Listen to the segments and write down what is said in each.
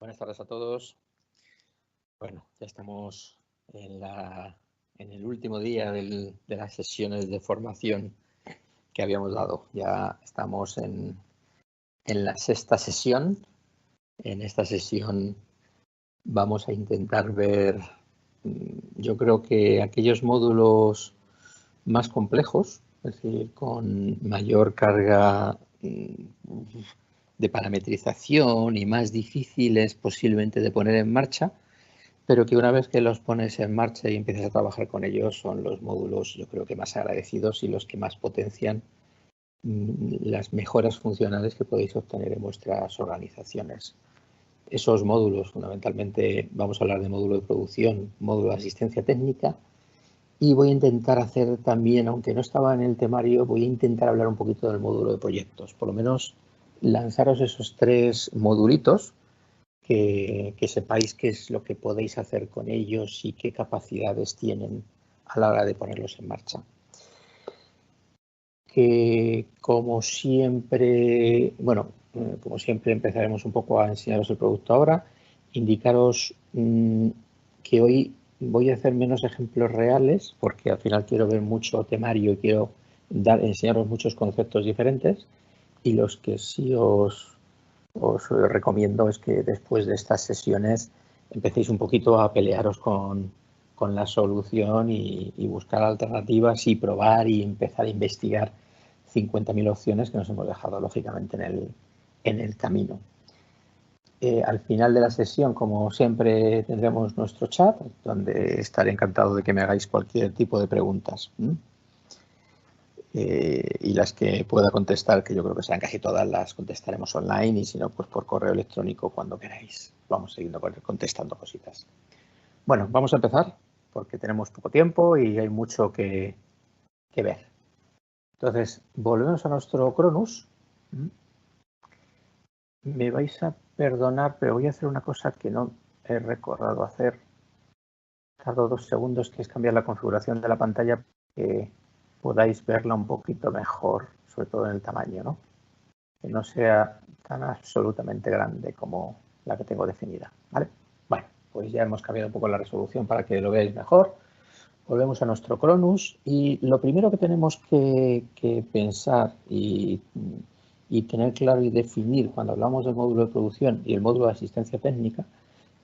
Buenas tardes a todos. Bueno, ya estamos en el último día de las sesiones de formación que habíamos dado. Ya estamos en la sexta sesión. En esta sesión vamos a intentar ver, yo creo que aquellos módulos más complejos, es decir, con mayor carga de parametrización y más difíciles posiblemente de poner en marcha, pero que una vez que los pones en marcha y empiezas a trabajar con ellos son los módulos, yo creo que más agradecidos y los que más potencian las mejoras funcionales que podéis obtener en vuestras organizaciones. Esos módulos, fundamentalmente, vamos a hablar de módulo de producción, módulo de asistencia técnica, y voy a intentar hacer también, aunque no estaba en el temario, voy a intentar hablar un poquito del módulo de proyectos, por lo menos lanzaros esos tres modulitos que sepáis qué es lo que podéis hacer con ellos y qué capacidades tienen a la hora de ponerlos en marcha. Que como siempre, como siempre empezaremos un poco a enseñaros el producto ahora, indicaros que hoy voy a hacer menos ejemplos reales porque al final quiero ver mucho temario y quiero enseñaros muchos conceptos diferentes, y los que sí os recomiendo es que después de estas sesiones empecéis un poquito a pelearos con la solución y buscar alternativas y probar y empezar a investigar 50.000 opciones que nos hemos dejado lógicamente en el camino. Al final de la sesión, como siempre, tendremos nuestro chat donde estaré encantado de que me hagáis cualquier tipo de preguntas. Y las que pueda contestar, que yo creo que serán casi todas, las contestaremos online, y si no, pues por correo electrónico cuando queráis. Vamos siguiendo contestando cositas. Bueno, vamos a empezar porque tenemos poco tiempo y hay mucho que ver. Entonces, volvemos a nuestro Cronus. Me vais a perdonar, pero voy a hacer una cosa que no he recordado hacer. Tardo 2 segundos, que es cambiar la configuración de la pantalla para que podáis verla un poquito mejor, sobre todo en el tamaño, ¿no? Que no sea tan absolutamente grande como la que tengo definida, ¿vale? Bueno, pues ya hemos cambiado un poco la resolución para que lo veáis mejor. Volvemos a nuestro Cronus y lo primero que tenemos que pensar y tener claro y definir cuando hablamos del módulo de producción y el módulo de asistencia técnica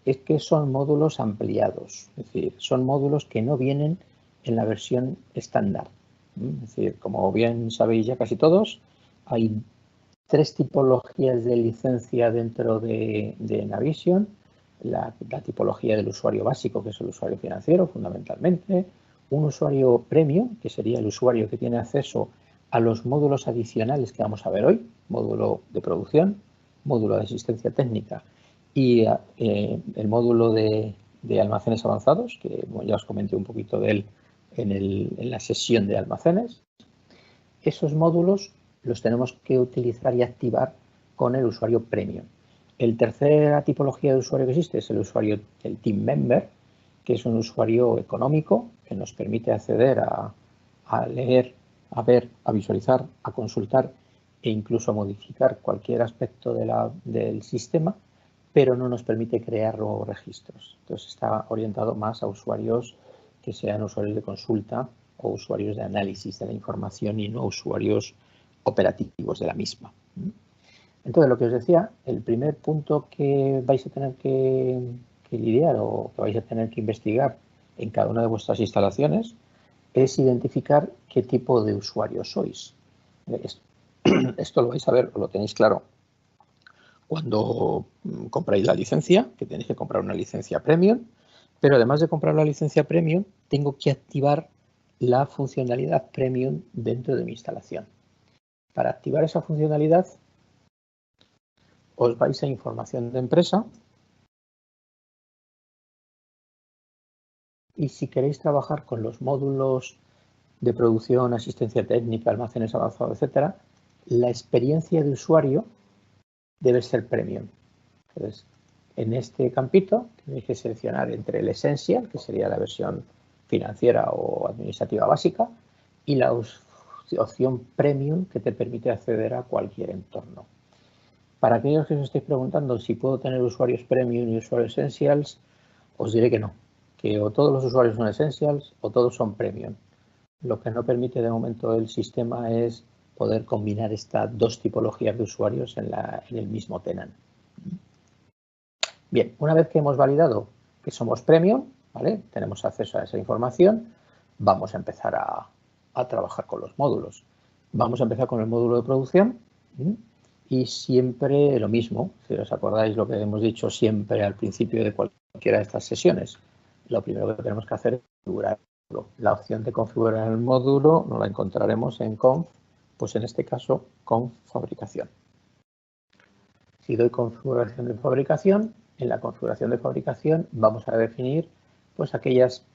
es que son módulos ampliados, es decir, son módulos que no vienen en la versión estándar. Es decir, como bien sabéis ya casi todos, hay 3 tipologías de licencia dentro de Navision. La tipología del usuario básico, que es el usuario financiero fundamentalmente, un usuario premium, que sería el usuario que tiene acceso a los módulos adicionales que vamos a ver hoy, módulo de producción, módulo de asistencia técnica y el módulo de almacenes avanzados, que ya os comenté un poquito de él en la sesión de almacenes. Esos módulos los tenemos que utilizar y activar con el usuario premium. El tercera tipología de usuario que existe es el usuario del Team Member, que es un usuario económico que nos permite acceder a leer, a ver, a visualizar, a consultar e incluso a modificar cualquier aspecto del sistema, pero no nos permite crear nuevos registros. Entonces está orientado más a usuarios que sean usuarios de consulta o usuarios de análisis de la información y no usuarios operativos de la misma. Entonces, lo que os decía, el primer punto que vais a tener que lidiar o que vais a tener que investigar en cada una de vuestras instalaciones es identificar qué tipo de usuario sois. Esto lo vais a ver, o lo tenéis claro, cuando compráis la licencia, que tenéis que comprar una licencia premium, pero además de comprar la licencia premium, tengo que activar la funcionalidad premium dentro de mi instalación. Para activar esa funcionalidad, os vais a información de empresa y si queréis trabajar con los módulos de producción, asistencia técnica, almacenes avanzados, etcétera, la experiencia de usuario debe ser premium. Entonces, en este campito tenéis que seleccionar entre el Essential, que sería la versión financiera o administrativa básica, y la opción Premium, que te permite acceder a cualquier entorno. Para aquellos que os estéis preguntando si puedo tener usuarios Premium y usuarios Essentials, os diré que no, que o todos los usuarios son Essentials o todos son Premium. Lo que no permite de momento el sistema es poder combinar estas dos tipologías de usuarios en el mismo tenant. Bien, una vez que hemos validado que somos Premium, ¿vale? Tenemos acceso a esa información, vamos a empezar a trabajar con los módulos. Vamos a empezar con el módulo de producción y siempre lo mismo. Si os acordáis lo que hemos dicho siempre al principio de cualquiera de estas sesiones, lo primero que tenemos que hacer es configurar el módulo. La opción de configurar el módulo nos la encontraremos en conf, pues en este caso conf fabricación. Si doy configuración de fabricación, en la configuración de fabricación vamos a definir pues aquellas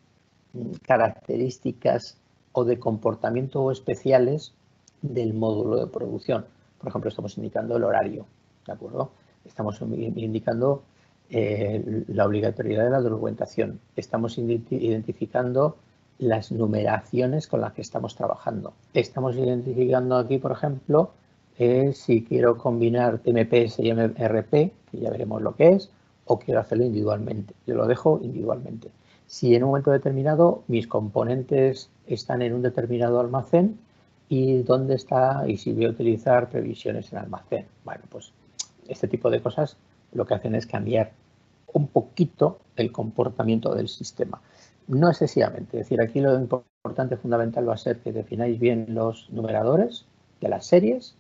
características o de comportamiento especiales del módulo de producción. Por ejemplo, estamos indicando el horario, ¿de acuerdo? Estamos indicando la obligatoriedad de la documentación. Estamos identificando las numeraciones con las que estamos trabajando. Estamos identificando aquí, por ejemplo, si quiero combinar TMPS y MRP, que ya veremos lo que es, o quiero hacerlo individualmente. Yo lo dejo individualmente. Si en un momento determinado mis componentes están en un determinado almacén y dónde está y si voy a utilizar previsiones en almacén. Bueno, pues este tipo de cosas lo que hacen es cambiar un poquito el comportamiento del sistema. No excesivamente, es decir, aquí lo importante fundamental va a ser que defináis bien los numeradores de las series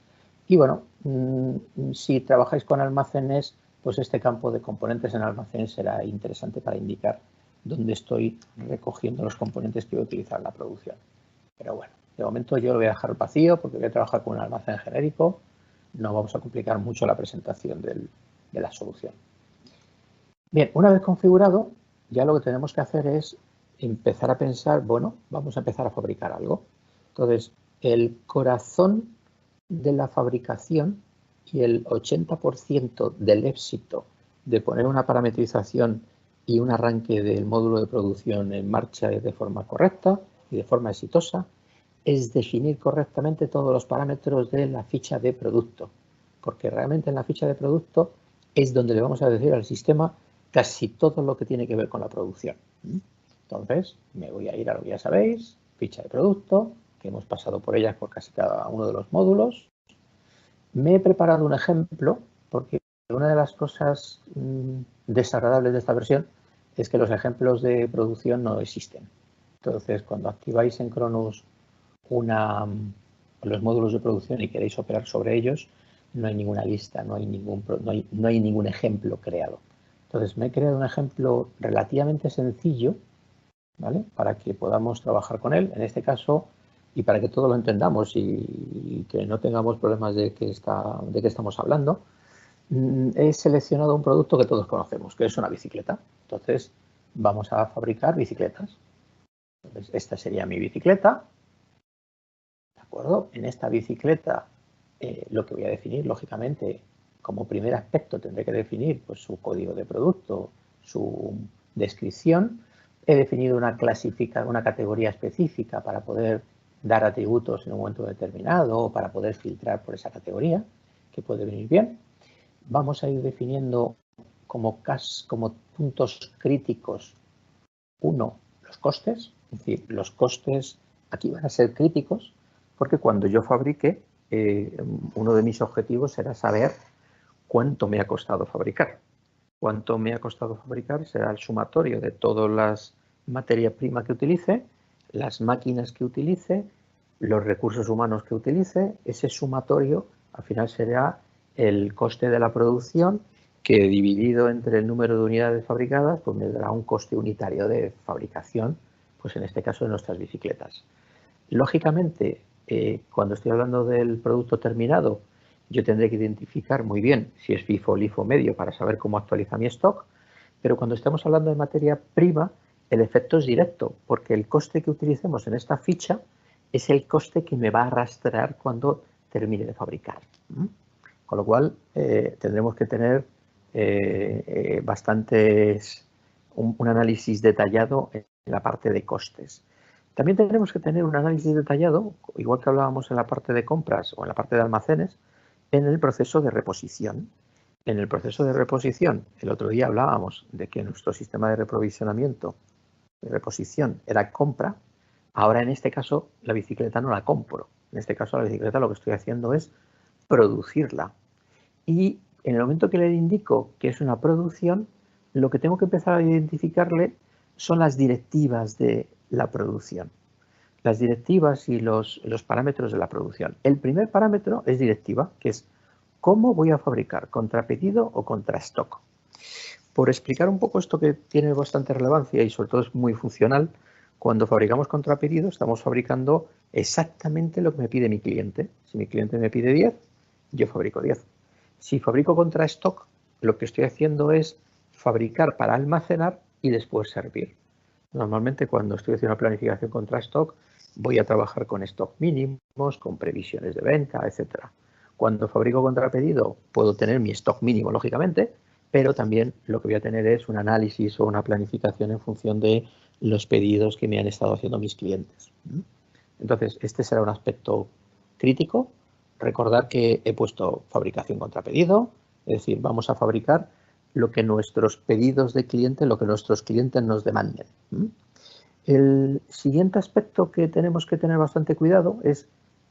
y bueno, si trabajáis con almacenes, pues este campo de componentes en almacén será interesante para indicar dónde estoy recogiendo los componentes que voy a utilizar en la producción. Pero bueno, de momento yo lo voy a dejar vacío porque voy a trabajar con un almacén genérico. No vamos a complicar mucho la presentación de la solución. Bien, una vez configurado, ya lo que tenemos que hacer es empezar a pensar, bueno, vamos a empezar a fabricar algo. Entonces, el corazón de la fabricación y el 80% del éxito de poner una parametrización y un arranque del módulo de producción en marcha de forma correcta y de forma exitosa es definir correctamente todos los parámetros de la ficha de producto, porque realmente en la ficha de producto es donde le vamos a decir al sistema casi todo lo que tiene que ver con la producción. Entonces, me voy a ir a lo que ya sabéis, ficha de producto, que hemos pasado por ellas por casi cada uno de los módulos. Me he preparado un ejemplo, porque una de las cosas desagradables de esta versión es que los ejemplos de producción no existen. Entonces, cuando activáis en Cronus los módulos de producción y queréis operar sobre ellos, no hay ninguna lista, no hay ningún ejemplo creado. Entonces, me he creado un ejemplo relativamente sencillo, ¿vale? Para que podamos trabajar con él, en este caso, y para que todo lo entendamos y que no tengamos problemas de qué estamos hablando, he seleccionado un producto que todos conocemos, que es una bicicleta. Entonces, vamos a fabricar bicicletas. Entonces, esta sería mi bicicleta. ¿De acuerdo? En esta bicicleta, lo que voy a definir, lógicamente, como primer aspecto tendré que definir pues, su código de producto, su descripción. He definido una categoría específica para poder dar atributos en un momento determinado o para poder filtrar por esa categoría, que puede venir bien. Vamos a ir definiendo como puntos críticos, uno, los costes, es decir, los costes aquí van a ser críticos porque cuando yo fabrique, uno de mis objetivos será saber cuánto me ha costado fabricar. Cuánto me ha costado fabricar será el sumatorio de todas las materias primas que utilice, las máquinas que utilice, los recursos humanos que utilice. Ese sumatorio al final será el coste de la producción que dividido entre el número de unidades fabricadas pues me dará un coste unitario de fabricación, pues en este caso de nuestras bicicletas. Lógicamente, cuando estoy hablando del producto terminado, yo tendré que identificar muy bien si es FIFO o LIFO medio para saber cómo actualiza mi stock, pero cuando estamos hablando de materia prima, el efecto es directo, porque el coste que utilicemos en esta ficha es el coste que me va a arrastrar cuando termine de fabricar. Con lo cual, tendremos que tener un análisis detallado en la parte de costes. También tenemos que tener un análisis detallado, igual que hablábamos en la parte de compras o en la parte de almacenes, en el proceso de reposición. En el proceso de reposición, el otro día hablábamos de que nuestro sistema de reprovisionamiento, de reposición, era compra. Ahora en este caso la bicicleta no la compro. En este caso la bicicleta lo que estoy haciendo es producirla. Y en el momento que le indico que es una producción, lo que tengo que empezar a identificarle son las directivas de la producción. Las directivas y los parámetros de la producción. El primer parámetro es directiva, que es cómo voy a fabricar, contra pedido o contra stock. Por explicar un poco esto que tiene bastante relevancia y sobre todo es muy funcional, cuando fabricamos contra pedido estamos fabricando exactamente lo que me pide mi cliente. Si mi cliente me pide 10, yo fabrico 10. Si fabrico contra stock, lo que estoy haciendo es fabricar para almacenar y después servir. Normalmente cuando estoy haciendo una planificación contra stock, voy a trabajar con stock mínimos, con previsiones de venta, etc. Cuando fabrico contra pedido, puedo tener mi stock mínimo, lógicamente, pero también lo que voy a tener es un análisis o una planificación en función de los pedidos que me han estado haciendo mis clientes. Entonces, este será un aspecto crítico. Recordar que he puesto fabricación contra pedido, es decir, vamos a fabricar lo que nuestros pedidos de cliente, lo que nuestros clientes nos demanden. El siguiente aspecto que tenemos que tener bastante cuidado es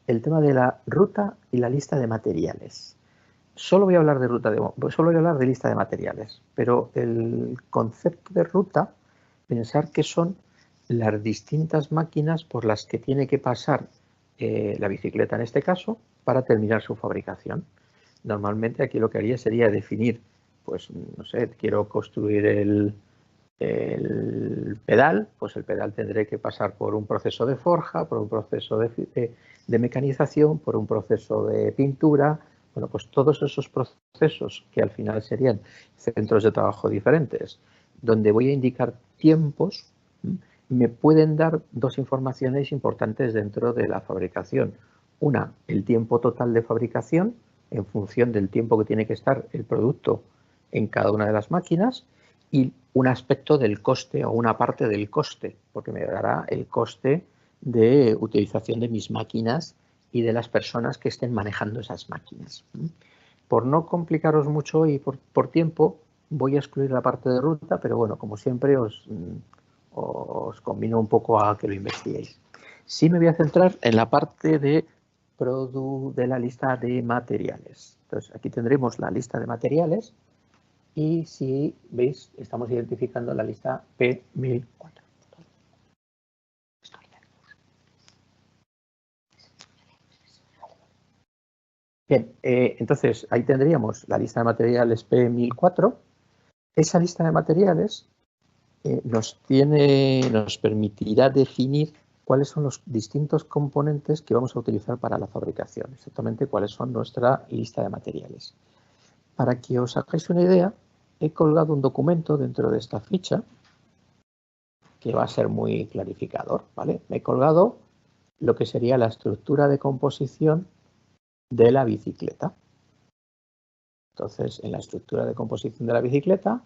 el tema de la ruta y la lista de materiales. Solo voy a hablar de lista de materiales, pero el concepto de ruta, pensar que son las distintas máquinas por las que tiene que pasar la bicicleta en este caso para terminar su fabricación. Normalmente aquí lo que haría sería definir, pues no sé, quiero construir el pedal, pues el pedal tendré que pasar por un proceso de forja, por un proceso de mecanización, por un proceso de pintura. Bueno, pues todos esos procesos que al final serían centros de trabajo diferentes, donde voy a indicar tiempos, me pueden dar dos informaciones importantes dentro de la fabricación. Una, el tiempo total de fabricación en función del tiempo que tiene que estar el producto en cada una de las máquinas, y un aspecto del coste o una parte del coste, porque me dará el coste de utilización de mis máquinas y de las personas que estén manejando esas máquinas. Por no complicaros mucho y por tiempo, voy a excluir la parte de ruta, pero bueno, como siempre os convino un poco a que lo investiguéis. Sí me voy a centrar en la parte de la lista de materiales. Entonces, aquí tendremos la lista de materiales. Y si veis, estamos identificando la lista P1004. Bien, entonces ahí tendríamos la lista de materiales P1004. Esa lista de materiales nos permitirá definir cuáles son los distintos componentes que vamos a utilizar para la fabricación, exactamente cuáles son nuestra lista de materiales. Para que os hagáis una idea, he colgado un documento dentro de esta ficha que va a ser muy clarificador, ¿vale? Me he colgado lo que sería la estructura de composición de la bicicleta. Entonces, en la estructura de composición de la bicicleta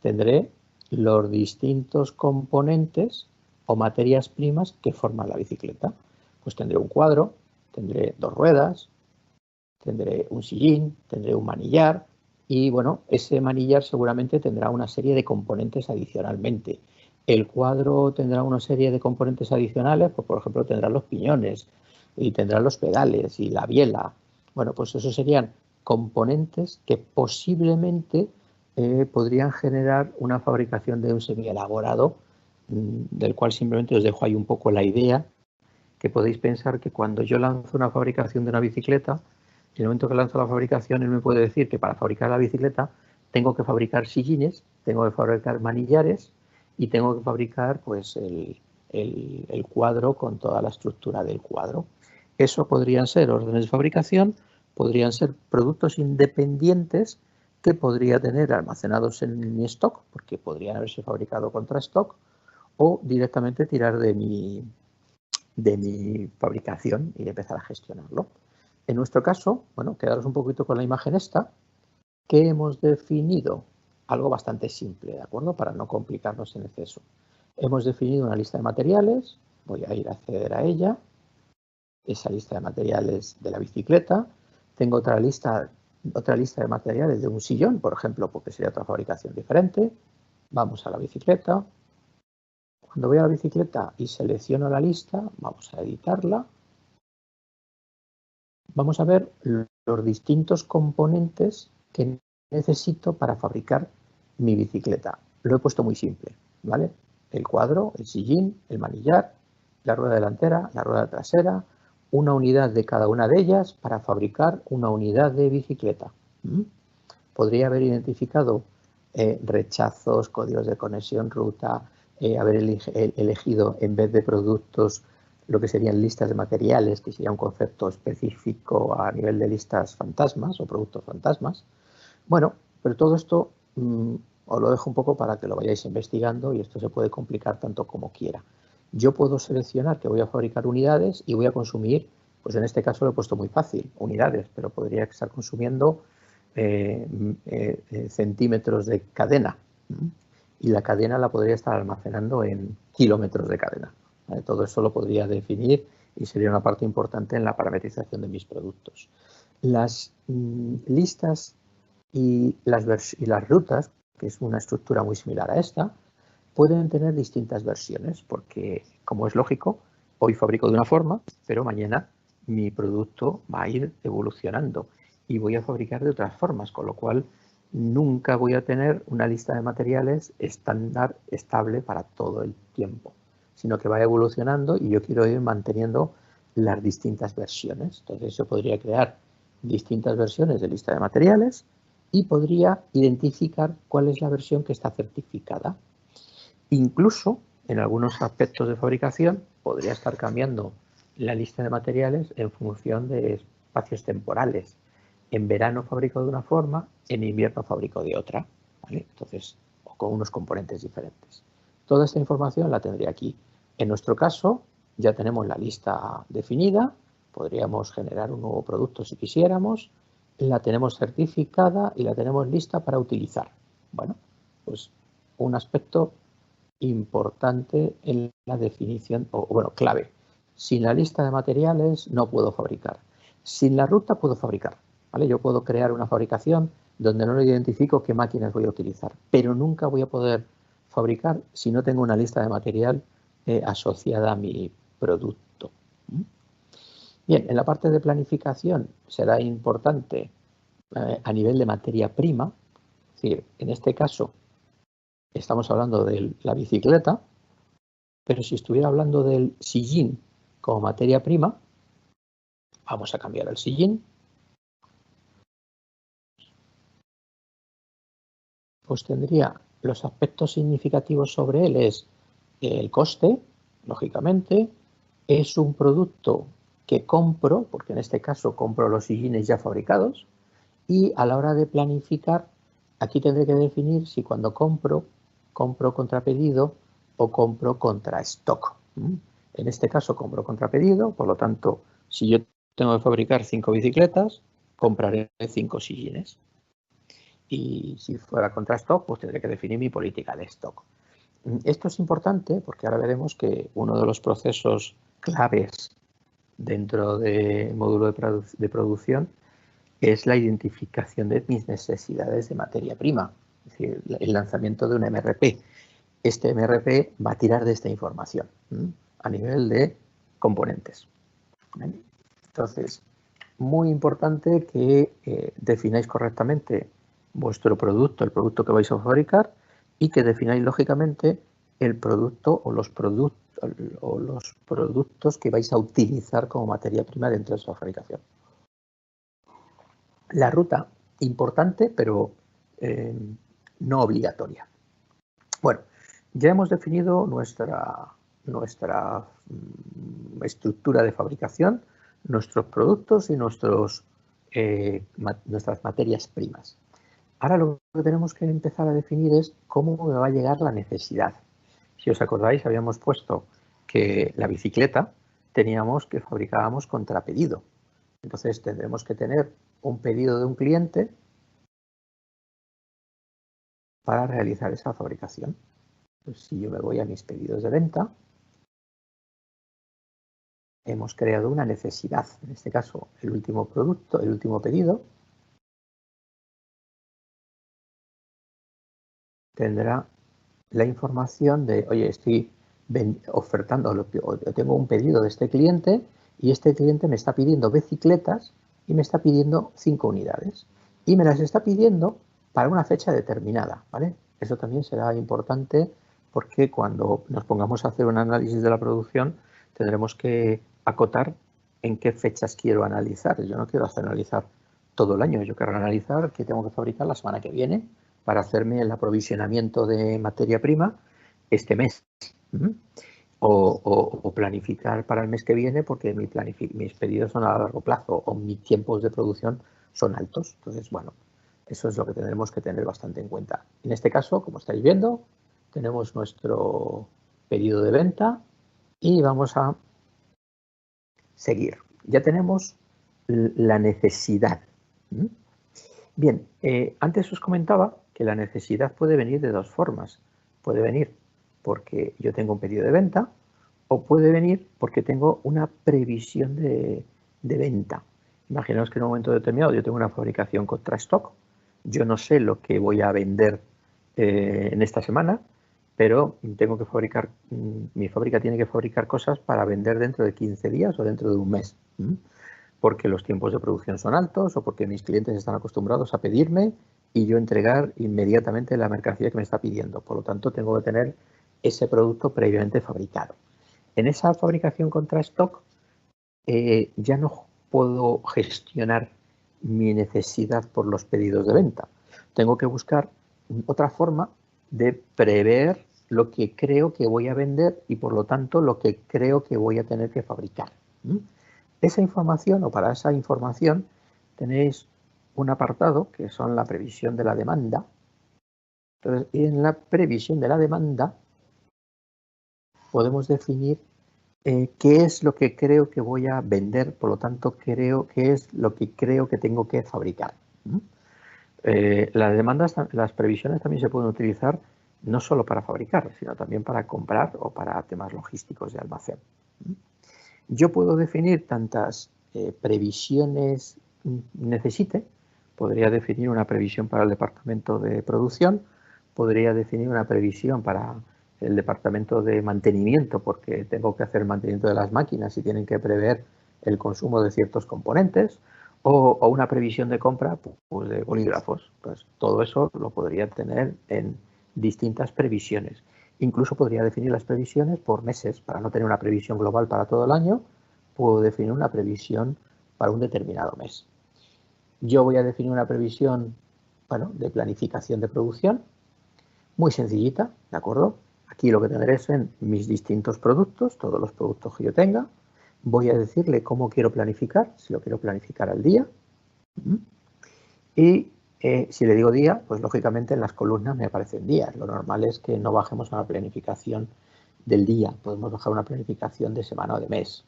tendré los distintos componentes o materias primas que forman la bicicleta. Pues tendré un cuadro, tendré dos ruedas, tendré un sillín, tendré un manillar y, bueno, ese manillar seguramente tendrá una serie de componentes adicionalmente. El cuadro tendrá una serie de componentes adicionales, pues, por ejemplo, tendrá los piñones y tendrá los pedales y la biela. Bueno, pues esos serían componentes que posiblemente podrían generar una fabricación de un semielaborado, del cual simplemente os dejo ahí un poco la idea, que podéis pensar que cuando yo lanzo una fabricación de una bicicleta, en el momento que lanzo la fabricación, él me puede decir que para fabricar la bicicleta tengo que fabricar sillines, tengo que fabricar manillares y tengo que fabricar pues el cuadro con toda la estructura del cuadro. Eso podrían ser órdenes de fabricación, podrían ser productos independientes que podría tener almacenados en mi stock, porque podrían haberse fabricado contra stock, o directamente tirar de mi fabricación y empezar a gestionarlo. En nuestro caso, bueno, quedaros un poquito con la imagen esta, que hemos definido algo bastante simple, ¿de acuerdo? Para no complicarnos en exceso. Hemos definido una lista de materiales, voy a ir a acceder a ella, esa lista de materiales de la bicicleta. Tengo otra lista otra lista de materiales de un sillón, por ejemplo, porque sería otra fabricación diferente. Vamos a la bicicleta. Cuando voy a la bicicleta y selecciono la lista, vamos a editarla. Vamos a ver los distintos componentes que necesito para fabricar mi bicicleta. Lo he puesto muy simple, ¿vale? El cuadro, el sillín, el manillar, la rueda delantera, la rueda trasera, una unidad de cada una de ellas para fabricar una unidad de bicicleta. Podría haber identificado rechazos, códigos de conexión, ruta, haber elegido en vez de productos lo que serían listas de materiales, que sería un concepto específico a nivel de listas fantasmas o productos fantasmas. Bueno, pero todo esto os lo dejo un poco para que lo vayáis investigando y esto se puede complicar tanto como quiera. Yo puedo seleccionar que voy a fabricar unidades y voy a consumir, pues en este caso lo he puesto muy fácil, unidades, pero podría estar consumiendo centímetros de cadena y la cadena la podría estar almacenando en kilómetros de cadena. Todo eso lo podría definir y sería una parte importante en la parametrización de mis productos. Las listas y las rutas, que es una estructura muy similar a esta, pueden tener distintas versiones porque, como es lógico, hoy fabrico de una forma, pero mañana mi producto va a ir evolucionando y voy a fabricar de otras formas, con lo cual nunca voy a tener una lista de materiales estándar, estable para todo el tiempo, sino que va evolucionando y yo quiero ir manteniendo las distintas versiones. Entonces yo podría crear distintas versiones de lista de materiales y podría identificar cuál es la versión que está certificada. Incluso en algunos aspectos de fabricación podría estar cambiando la lista de materiales en función de espacios temporales. En verano fabrico de una forma, en invierno fabrico de otra, ¿vale? Entonces, o con unos componentes diferentes. Toda esta información la tendré aquí. En nuestro caso, ya tenemos la lista definida, podríamos generar un nuevo producto si quisiéramos, la tenemos certificada y la tenemos lista para utilizar. Bueno, pues un aspecto importante en la definición, o bueno, clave. Sin la lista de materiales no puedo fabricar. Sin la ruta puedo fabricar, ¿vale? Yo puedo crear una fabricación donde no identifico qué máquinas voy a utilizar, pero nunca voy a poder fabricar si no tengo una lista de material asociada a mi producto. Bien, en la parte de planificación será importante a nivel de materia prima, es decir, en este caso estamos hablando de la bicicleta, pero si estuviera hablando del sillín como materia prima, vamos a cambiar el sillín, pues tendría los aspectos significativos sobre él es el coste, lógicamente, es un producto que compro, porque en este caso compro los sillines ya fabricados, y a la hora de planificar, aquí tendré que definir si cuando compro contra pedido o compro contra stock. En este caso compro contra pedido, por lo tanto, si yo tengo que fabricar 5 bicicletas, compraré 5 sillines. Y si fuera contra stock, pues tendré que definir mi política de stock. Esto es importante porque ahora veremos que uno de los procesos claves dentro del módulo de producción es la identificación de mis necesidades de materia prima, es decir, el lanzamiento de un MRP. Este MRP va a tirar de esta información a nivel de componentes. Entonces, muy importante que defináis correctamente vuestro producto, el producto que vais a fabricar y que defináis lógicamente el producto o los productos que vais a utilizar como materia prima dentro de esa fabricación. La ruta, importante, pero no obligatoria. Bueno, ya hemos definido nuestra estructura de fabricación, nuestros productos y nuestras materias primas. Ahora lo que tenemos que empezar a definir es cómo me va a llegar la necesidad. Si os acordáis, habíamos puesto que la bicicleta teníamos que fabricábamos contra pedido. Entonces tendremos que tener un pedido de un cliente para realizar esa fabricación. Pues si yo me voy a mis pedidos de venta, hemos creado una necesidad. En este caso, el último producto, el último pedido, tendrá la información de, oye, estoy ofertando, o tengo un pedido de este cliente y este cliente me está pidiendo bicicletas y me está pidiendo 5 unidades. Y me las está pidiendo para una fecha determinada, ¿vale? Eso también será importante porque cuando nos pongamos a hacer un análisis de la producción tendremos que acotar en qué fechas quiero analizar. Yo no quiero analizar todo el año, yo quiero analizar qué tengo que fabricar la semana que viene para hacerme el aprovisionamiento de materia prima este mes. O planificar para el mes que viene porque mis pedidos son a largo plazo o mis tiempos de producción son altos. Entonces, bueno, eso es lo que tendremos que tener bastante en cuenta. En este caso, como estáis viendo, tenemos nuestro pedido de venta y vamos a seguir. Ya tenemos la necesidad. Bien, antes os comentaba que la necesidad puede venir de dos formas. Puede venir porque yo tengo un pedido de venta o puede venir porque tengo una previsión de venta. Imaginaos que en un momento determinado yo tengo una fabricación contra stock. Yo no sé lo que voy a vender en esta semana, pero tengo que fabricar, mi fábrica tiene que fabricar cosas para vender dentro de 15 días o dentro de un mes. Porque los tiempos de producción son altos o porque mis clientes están acostumbrados a pedirme y yo entregar inmediatamente la mercancía que me está pidiendo. Por lo tanto, tengo que tener ese producto previamente fabricado. En esa fabricación contra stock ya no puedo gestionar mi necesidad por los pedidos de venta. Tengo que buscar otra forma de prever lo que creo que voy a vender y por lo tanto lo que creo que voy a tener que fabricar. Esa información o para esa información tenéis un apartado que son la previsión de la demanda. Entonces, en la previsión de la demanda podemos definir qué es lo que creo que voy a vender, por lo tanto, creo que es lo que creo que tengo que fabricar. Las demandas, las previsiones también se pueden utilizar no solo para fabricar, sino también para comprar o para temas logísticos de almacén. Yo puedo definir tantas previsiones necesite, podría definir una previsión para el departamento de producción, podría definir una previsión para el departamento de mantenimiento porque tengo que hacer el mantenimiento de las máquinas y tienen que prever el consumo de ciertos componentes o una previsión de compra pues, de bolígrafos. Pues todo eso lo podría tener en distintas previsiones. Incluso podría definir las previsiones por meses. Para no tener una previsión global para todo el año, puedo definir una previsión para un determinado mes. Yo voy a definir una previsión, bueno, de planificación de producción, muy sencillita, ¿de acuerdo? Aquí lo que tendré son mis distintos productos, todos los productos que yo tenga. Voy a decirle cómo quiero planificar, si lo quiero planificar al día. Y si le digo día, pues lógicamente en las columnas me aparecen días. Lo normal es que no bajemos a una planificación del día. Podemos bajar una planificación de semana o de mes.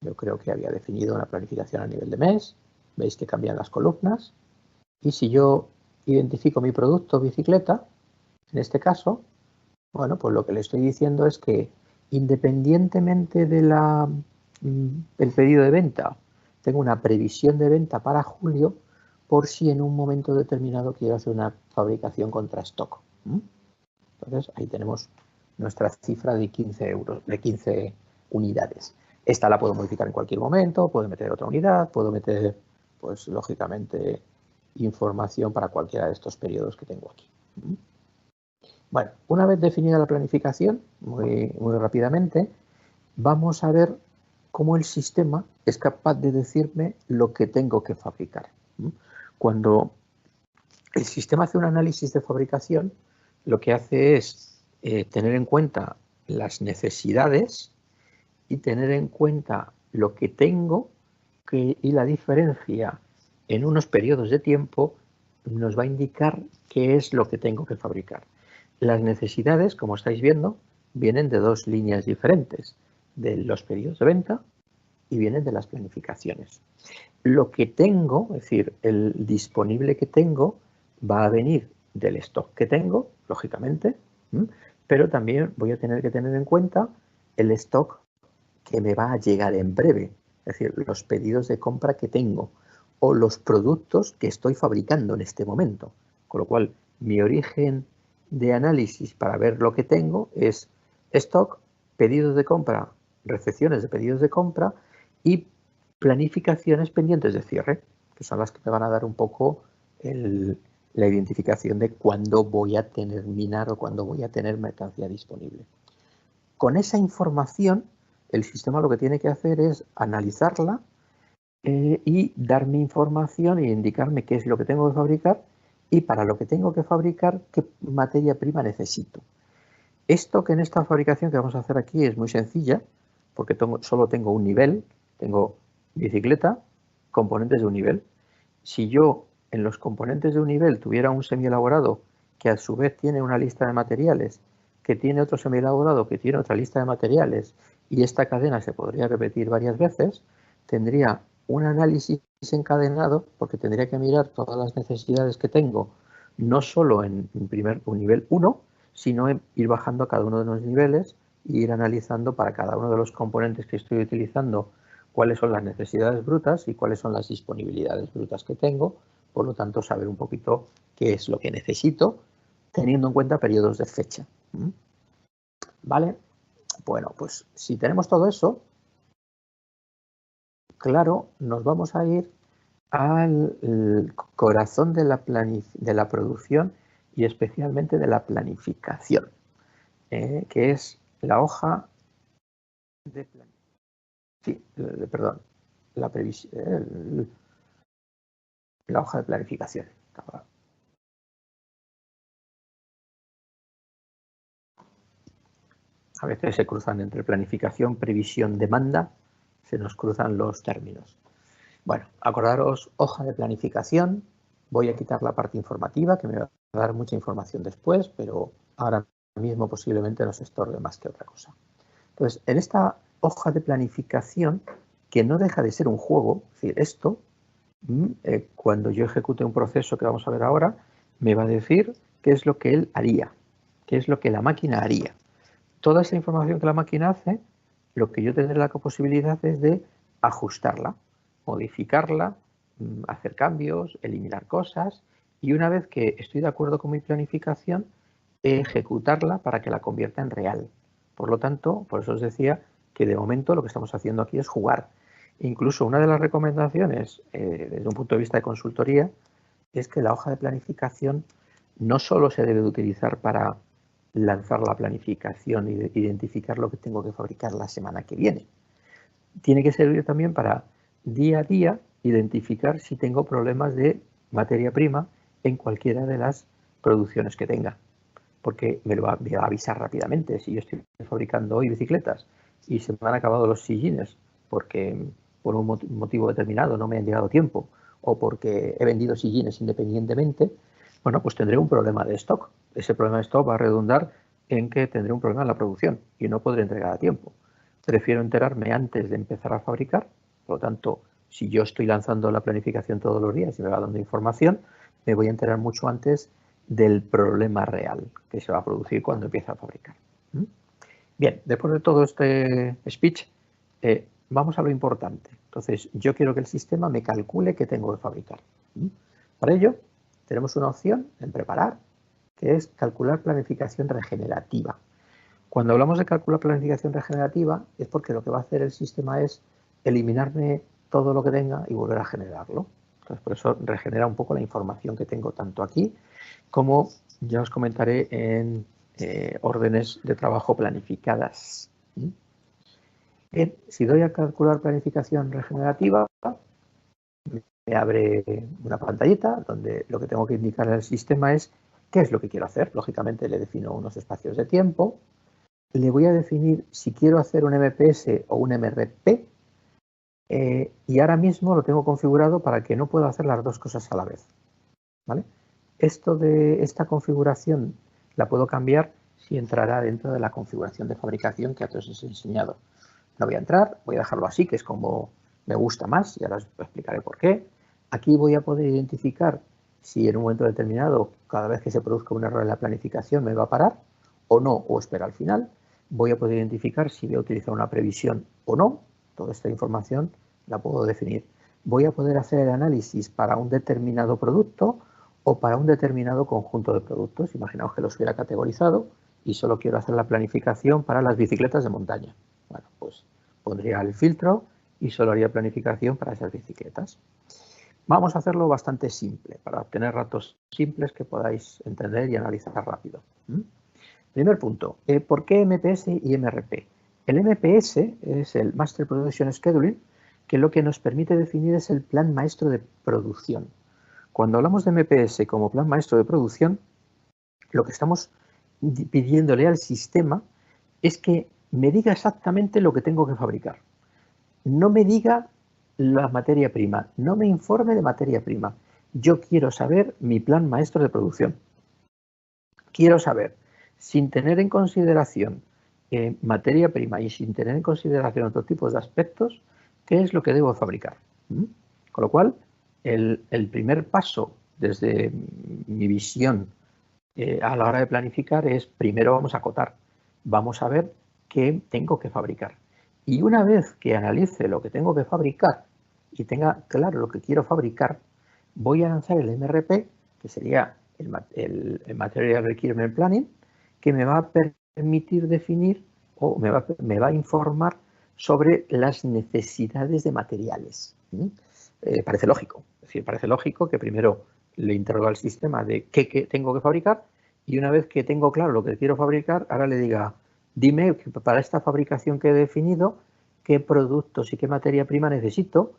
Yo creo que había definido una planificación a nivel de mes. Veis que cambian las columnas. Y si yo identifico mi producto bicicleta, en este caso, bueno, pues lo que le estoy diciendo es que independientemente de el pedido de venta, tengo una previsión de venta para julio por si en un momento determinado quiero hacer una fabricación contra stock. Entonces ahí tenemos nuestra cifra de 15 euros, de 15 unidades. Esta la puedo modificar en cualquier momento, puedo meter otra unidad, puedo meter, pues lógicamente, información para cualquiera de estos periodos que tengo aquí. Bueno, una vez definida la planificación, muy rápidamente, vamos a ver cómo el sistema es capaz de decirme lo que tengo que fabricar. Cuando el sistema hace un análisis de fabricación, lo que hace es tener en cuenta las necesidades y tener en cuenta lo que tengo y la diferencia en unos periodos de tiempo nos va a indicar qué es lo que tengo que fabricar. Las necesidades, como estáis viendo, vienen de dos líneas diferentes, de los periodos de venta y vienen de las planificaciones. Lo que tengo, es decir, el disponible que tengo, va a venir del stock que tengo, lógicamente, pero también voy a tener que tener en cuenta el stock que me va a llegar en breve, es decir, los pedidos de compra que tengo o los productos que estoy fabricando en este momento. Con lo cual, mi origen de análisis para ver lo que tengo es stock, pedidos de compra, recepciones de pedidos de compra y planificaciones pendientes de cierre, que son las que me van a dar un poco la identificación de cuándo voy a terminar o cuándo voy a tener mercancía disponible. Con esa información, el sistema lo que tiene que hacer es analizarla y darme información y indicarme qué es lo que tengo que fabricar y para lo que tengo que fabricar, qué materia prima necesito. Esto que en esta fabricación que vamos a hacer aquí es muy sencilla, porque solo tengo un nivel, tengo bicicleta, componentes de un nivel. Si yo en los componentes de un nivel tuviera un semielaborado que a su vez tiene una lista de materiales, que tiene otro semielaborado que tiene otra lista de materiales, y esta cadena se podría repetir varias veces, tendría un análisis encadenado, porque tendría que mirar todas las necesidades que tengo, no solo en un nivel 1, sino en ir bajando a cada uno de los niveles e ir analizando para cada uno de los componentes que estoy utilizando cuáles son las necesidades brutas y cuáles son las disponibilidades brutas que tengo, por lo tanto saber un poquito qué es lo que necesito, teniendo en cuenta periodos de fecha. ¿Vale? Bueno, pues si tenemos todo eso, claro, nos vamos a ir al corazón de la producción y especialmente de la planificación, que es la hoja de la hoja de planificación. A veces se cruzan entre planificación, previsión, demanda, se nos cruzan los términos. Bueno, acordaros, hoja de planificación, voy a quitar la parte informativa, que me va a dar mucha información después, pero ahora mismo posiblemente nos estorbe más que otra cosa. Entonces, en esta hoja de planificación, que no deja de ser un juego, es decir, esto, cuando yo ejecute un proceso que vamos a ver ahora, me va a decir qué es lo que él haría, qué es lo que la máquina haría. Toda esa información que la máquina hace, lo que yo tendré la posibilidad es de ajustarla, modificarla, hacer cambios, eliminar cosas y una vez que estoy de acuerdo con mi planificación, ejecutarla para que la convierta en real. Por lo tanto, por eso os decía que de momento lo que estamos haciendo aquí es jugar. Incluso una de las recomendaciones desde un punto de vista de consultoría es que la hoja de planificación no solo se debe de utilizar para lanzar la planificación y identificar lo que tengo que fabricar la semana que viene. Tiene que servir también para día a día identificar si tengo problemas de materia prima en cualquiera de las producciones que tenga, porque me va a avisar rápidamente. Si yo estoy fabricando hoy bicicletas y se me han acabado los sillines porque por un motivo determinado no me han llegado a tiempo o porque he vendido sillines independientemente, bueno, pues tendré un problema de stock. Ese problema de stock va a redundar en que tendré un problema en la producción y no podré entregar a tiempo. Prefiero enterarme antes de empezar a fabricar. Por lo tanto, si yo estoy lanzando la planificación todos los días y me va dando información, me voy a enterar mucho antes del problema real que se va a producir cuando empiece a fabricar. Bien, después de todo este speech, vamos a lo importante. Entonces, yo quiero que el sistema me calcule qué tengo que fabricar. Para ello, tenemos una opción en preparar, que es calcular planificación regenerativa. Cuando hablamos de calcular planificación regenerativa, es porque lo que va a hacer el sistema es eliminarme todo lo que tenga y volver a generarlo. Entonces, por eso regenera un poco la información que tengo tanto aquí como ya os comentaré en órdenes de trabajo planificadas. Bien, si doy a calcular planificación regenerativa, me abre una pantallita donde lo que tengo que indicar al sistema es qué es lo que quiero hacer. Lógicamente le defino unos espacios de tiempo, le voy a definir si quiero hacer un MPS o un MRP y ahora mismo lo tengo configurado para que no pueda hacer las dos cosas a la vez. ¿Vale? Esta configuración la puedo cambiar si entrará dentro de la configuración de fabricación que antes os he enseñado. No voy a entrar, voy a dejarlo así, que es como me gusta más y ahora os explicaré por qué. Aquí voy a poder identificar si en un momento determinado, cada vez que se produzca un error en la planificación, me va a parar o no, o espera al final. Voy a poder identificar si voy a utilizar una previsión o no. Toda esta información la puedo definir. Voy a poder hacer el análisis para un determinado producto o para un determinado conjunto de productos. Imaginaos que los hubiera categorizado y solo quiero hacer la planificación para las bicicletas de montaña. Bueno, pues pondría el filtro y solo haría planificación para esas bicicletas. Vamos a hacerlo bastante simple, para obtener datos simples que podáis entender y analizar rápido. Primer punto, ¿por qué MPS y MRP? El MPS es el Master Production Scheduling, que lo que nos permite definir es el plan maestro de producción. Cuando hablamos de MPS como plan maestro de producción, lo que estamos pidiéndole al sistema es que me diga exactamente lo que tengo que fabricar. No me diga la materia prima, no me informe de materia prima. Yo quiero saber mi plan maestro de producción. Quiero saber, sin tener en consideración materia prima y sin tener en consideración otros tipos de aspectos, qué es lo que debo fabricar. Con lo cual, el primer paso desde mi visión a la hora de planificar es, primero vamos a acotar, vamos a ver qué tengo que fabricar. Y una vez que analice lo que tengo que fabricar y tenga claro lo que quiero fabricar, voy a lanzar el MRP, que sería el Material Requirement Planning, que me va a permitir definir o me va a informar sobre las necesidades de materiales. Parece lógico. Es decir, parece lógico que primero le interrogo al sistema de qué tengo que fabricar y una vez que tengo claro lo que quiero fabricar, ahora le diga, dime para esta fabricación que he definido, qué productos y qué materia prima necesito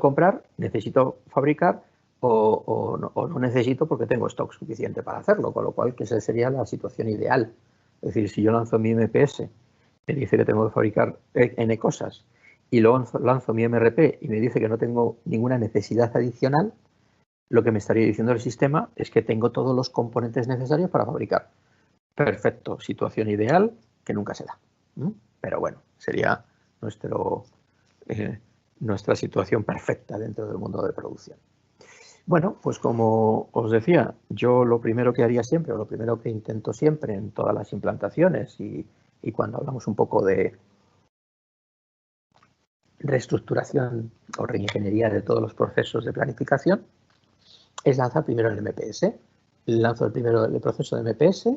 comprar, necesito fabricar o no necesito porque tengo stock suficiente para hacerlo, con lo cual que esa sería la situación ideal. Es decir, si yo lanzo mi MPS, me dice que tengo que fabricar N cosas y luego lanzo mi MRP y me dice que no tengo ninguna necesidad adicional, lo que me estaría diciendo el sistema es que tengo todos los componentes necesarios para fabricar. Perfecto, situación ideal que nunca se da. Pero bueno, sería nuestra situación perfecta dentro del mundo de producción. Bueno, pues como os decía, yo lo primero que haría siempre, o lo primero que intento siempre en todas las implantaciones y cuando hablamos un poco de reestructuración o reingeniería de todos los procesos de planificación, es lanzar primero el MPS. Lanzo primero el proceso de MPS.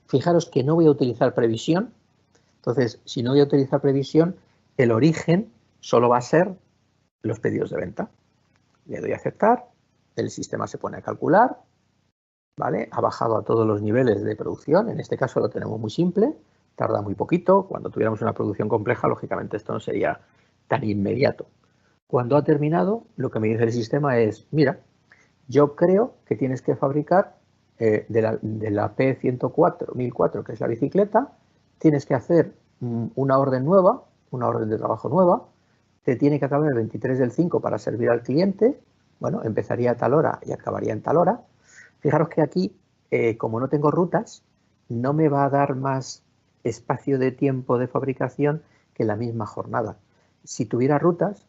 Fijaros que no voy a utilizar previsión. Entonces, si no voy a utilizar previsión, el origen solo va a ser los pedidos de venta. Le doy a aceptar, el sistema se pone a calcular, ¿vale? Ha bajado a todos los niveles de producción. En este caso lo tenemos muy simple, tarda muy poquito. Cuando tuviéramos una producción compleja, lógicamente esto no sería tan inmediato. Cuando ha terminado, lo que me dice el sistema es, mira, yo creo que tienes que fabricar de la P104, 1004, que es la bicicleta, tienes que hacer una orden nueva, una orden de trabajo nueva, te tiene que acabar el 23 del 5 para servir al cliente, bueno, empezaría a tal hora y acabaría en tal hora. Fijaros que aquí, como no tengo rutas, no me va a dar más espacio de tiempo de fabricación que la misma jornada. Si tuviera rutas,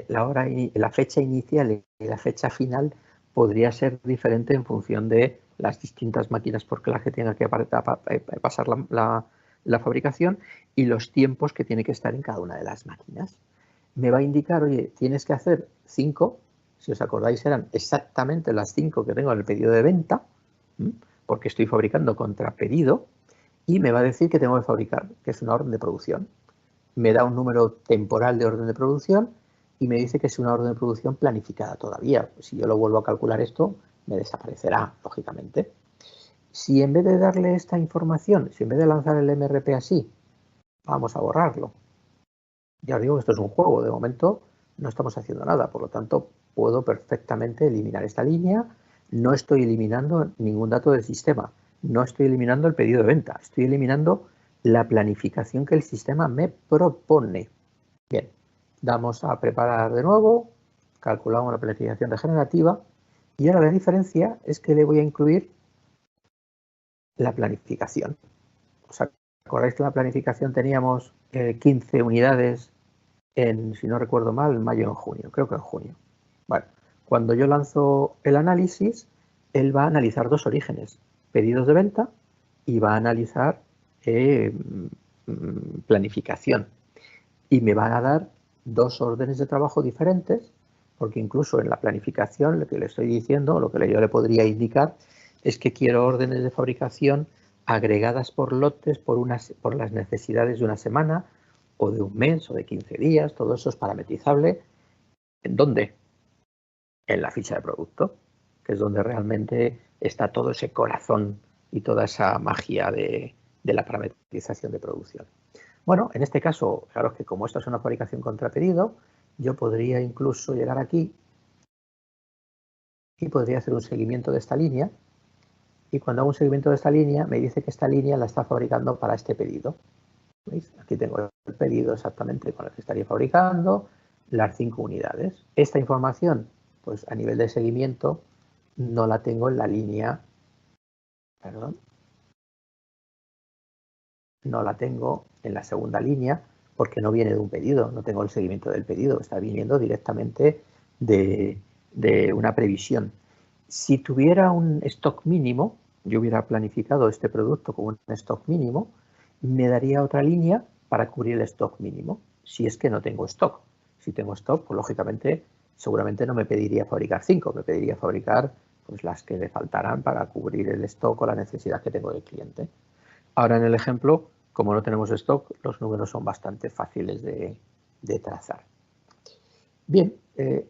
la fecha inicial y la fecha final podría ser diferente en función de las distintas máquinas por las que tenga que pasar la fabricación y los tiempos que tiene que estar en cada una de las máquinas. Me va a indicar, oye, tienes que hacer 5, si os acordáis eran exactamente las 5 que tengo en el pedido de venta, porque estoy fabricando contra pedido, y me va a decir que tengo que fabricar, que es una orden de producción. Me da un número temporal de orden de producción y me dice que es una orden de producción planificada todavía. Si yo lo vuelvo a calcular esto, me desaparecerá, lógicamente. Si en vez de darle esta información, si en vez de lanzar el MRP así, vamos a borrarlo. Ya os digo que esto es un juego, de momento no estamos haciendo nada, por lo tanto puedo perfectamente eliminar esta línea, no estoy eliminando ningún dato del sistema, no estoy eliminando el pedido de venta, estoy eliminando la planificación que el sistema me propone. Bien, damos a preparar de nuevo, calculamos la planificación regenerativa y ahora la diferencia es que le voy a incluir la planificación. ¿Os acordáis que en la planificación teníamos 15 unidades si no recuerdo mal, en mayo o en junio? Creo que en junio. Bueno, cuando yo lanzo el análisis, él va a analizar dos orígenes, pedidos de venta y va a analizar planificación. Y me van a dar dos órdenes de trabajo diferentes porque incluso en la planificación lo que le estoy diciendo, lo que yo le podría indicar es que quiero órdenes de fabricación agregadas por lotes por las necesidades de una semana o de un mes o de 15 días. Todo eso es parametrizable. ¿En dónde? En la ficha de producto, que es donde realmente está todo ese corazón y toda esa magia de la parametrización de producción. Bueno, en este caso, fijaros que como esto es una fabricación contra pedido, yo podría incluso llegar aquí y podría hacer un seguimiento de esta línea. Y cuando hago un seguimiento de esta línea, me dice que esta línea la está fabricando para este pedido. ¿Veis? Aquí tengo el pedido exactamente con el que estaría fabricando, las 5 unidades. Esta información, pues a nivel de seguimiento, no la tengo en la línea, perdón, no la tengo en la segunda línea porque no viene de un pedido, no tengo el seguimiento del pedido, está viniendo directamente de una previsión. Si tuviera un stock mínimo, yo hubiera planificado este producto con un stock mínimo, me daría otra línea para cubrir el stock mínimo, si es que no tengo stock. Si tengo stock, pues lógicamente, seguramente no me pediría fabricar 5, me pediría fabricar pues las que le faltarán para cubrir el stock o la necesidad que tengo del cliente. Ahora en el ejemplo, como no tenemos stock, los números son bastante fáciles de trazar. Bien,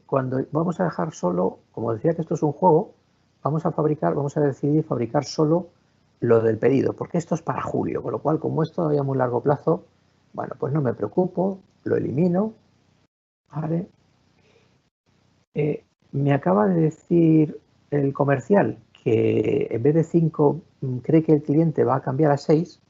cuando vamos a dejar solo, como decía que esto es un juego, vamos a decidir fabricar solo lo del pedido, porque esto es para julio, con lo cual, como es todavía muy largo plazo, bueno, pues no me preocupo, lo elimino, ¿vale? Me acaba de decir el comercial que en vez de 5 cree que el cliente va a cambiar a 6,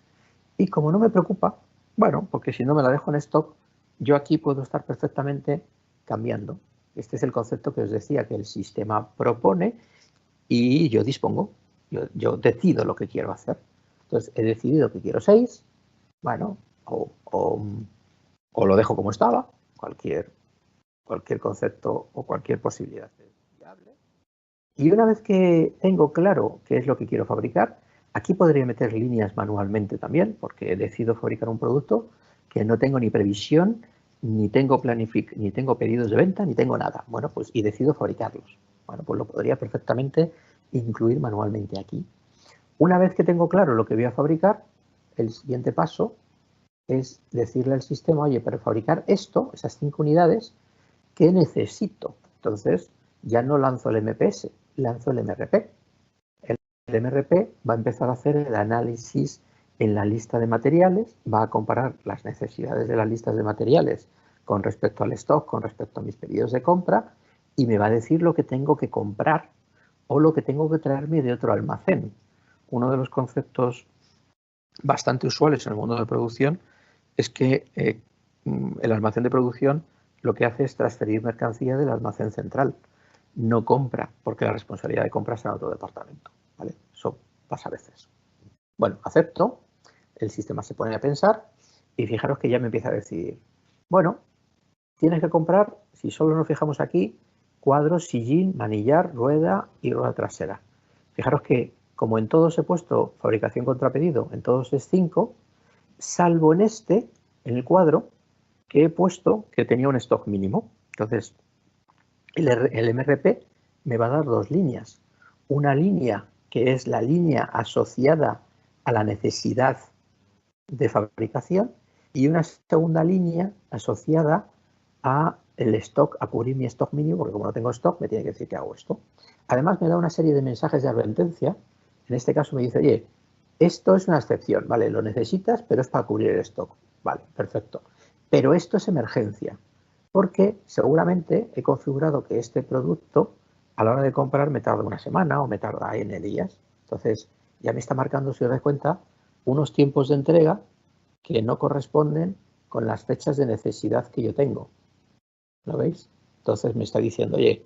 y como no me preocupa, bueno, porque si no me la dejo en stock, yo aquí puedo estar perfectamente cambiando. Este es el concepto que os decía, que el sistema propone y yo dispongo, yo decido lo que quiero hacer. Entonces, he decidido que quiero 6, bueno, o lo dejo como estaba, cualquier concepto o cualquier posibilidad es viable. Y una vez que tengo claro qué es lo que quiero fabricar, aquí podría meter líneas manualmente también, porque decido fabricar un producto que no tengo ni previsión, ni tengo pedidos de venta, ni tengo nada. Bueno, pues y decido fabricarlos. Bueno, pues lo podría perfectamente incluir manualmente aquí. Una vez que tengo claro lo que voy a fabricar, el siguiente paso es decirle al sistema, oye, para fabricar esto, esas 5 unidades, ¿qué necesito? Entonces, ya no lanzo el MPS, lanzo el MRP. El MRP va a empezar a hacer el análisis en la lista de materiales, va a comparar las necesidades de las listas de materiales con respecto al stock, con respecto a mis pedidos de compra, y me va a decir lo que tengo que comprar o lo que tengo que traerme de otro almacén. Uno de los conceptos bastante usuales en el mundo de producción es que el almacén de producción lo que hace es transferir mercancía del almacén central. No compra, porque la responsabilidad de compra está en otro departamento. ¿Vale? Eso pasa a veces. Bueno, acepto, el sistema se pone a pensar y fijaros que ya me empieza a decidir. Bueno, tienes que comprar, si solo nos fijamos aquí, cuadros, sillín, manillar, rueda y rueda trasera. Fijaros que como en todos he puesto fabricación contra pedido, en todos es 5, salvo en este, en el cuadro, que he puesto que tenía un stock mínimo. Entonces, el MRP me va a dar 2 líneas. Una línea que es la línea asociada a la necesidad de fabricación y una segunda línea asociada a el stock, a cubrir mi stock mínimo, porque como no tengo stock me tiene que decir que hago esto. Además me da una serie de mensajes de advertencia. En este caso me dice, oye, esto es una excepción, vale, lo necesitas, pero es para cubrir el stock. Vale, perfecto. Pero esto es emergencia, porque seguramente he configurado que este producto a la hora de comprar me tarda una semana o me tarda N días. Entonces ya me está marcando, si os dais cuenta, unos tiempos de entrega que no corresponden con las fechas de necesidad que yo tengo. ¿Lo veis? Entonces me está diciendo, oye,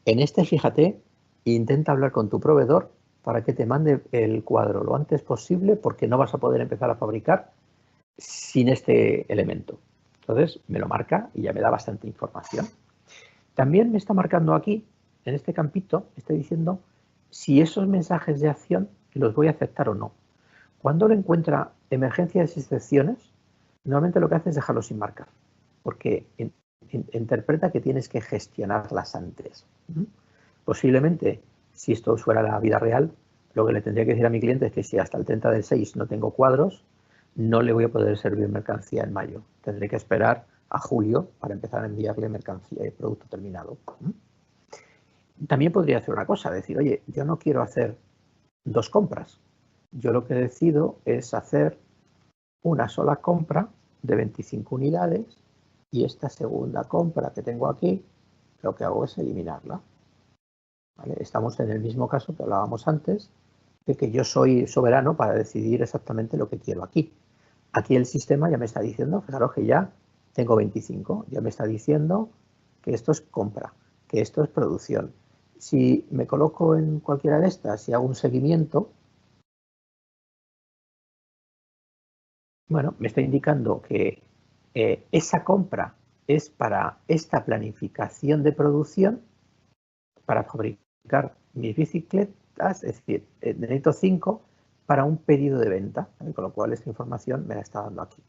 en este fíjate, intenta hablar con tu proveedor para que te mande el cuadro lo antes posible porque no vas a poder empezar a fabricar sin este elemento. Entonces me lo marca y ya me da bastante información. También me está marcando aquí, en este campito, está diciendo si esos mensajes de acción los voy a aceptar o no. Cuando lo encuentra emergencias y excepciones, normalmente lo que hace es dejarlo sin marcar, porque interpreta que tienes que gestionarlas antes. Posiblemente, si esto fuera la vida real, lo que le tendría que decir a mi cliente es que si hasta el 30 del 6 no tengo cuadros, no le voy a poder servir mercancía en mayo. Tendré que esperar a julio para empezar a enviarle mercancía y producto terminado. También podría hacer una cosa, decir, oye, yo no quiero hacer 2 compras. Yo lo que decido es hacer una sola compra de 25 unidades y esta segunda compra que tengo aquí, lo que hago es eliminarla. ¿Vale? Estamos en el mismo caso que hablábamos antes, de que yo soy soberano para decidir exactamente lo que quiero aquí. Aquí el sistema ya me está diciendo, fijaros que ya tengo 25, ya me está diciendo que esto es compra, que esto es producción. Si me coloco en cualquiera de estas y hago un seguimiento, bueno, me está indicando que esa compra es para esta planificación de producción, para fabricar mis bicicletas, es decir, necesito 5 para un pedido de venta, ¿vale? Con lo cual esta información me la está dando aquí.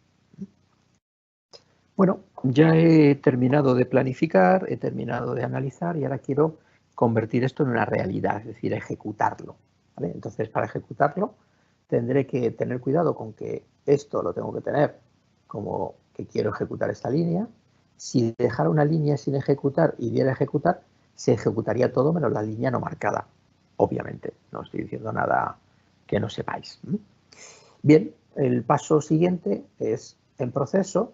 Bueno, ya he terminado de planificar, he terminado de analizar y ahora quiero convertir esto en una realidad, es decir, ejecutarlo. ¿Vale? Entonces, para ejecutarlo, tendré que tener cuidado con que esto lo tengo que tener como que quiero ejecutar esta línea. Si dejara una línea sin ejecutar y diera a ejecutar, se ejecutaría todo menos la línea no marcada. Obviamente, no estoy diciendo nada que no sepáis. Bien, el paso siguiente es en proceso.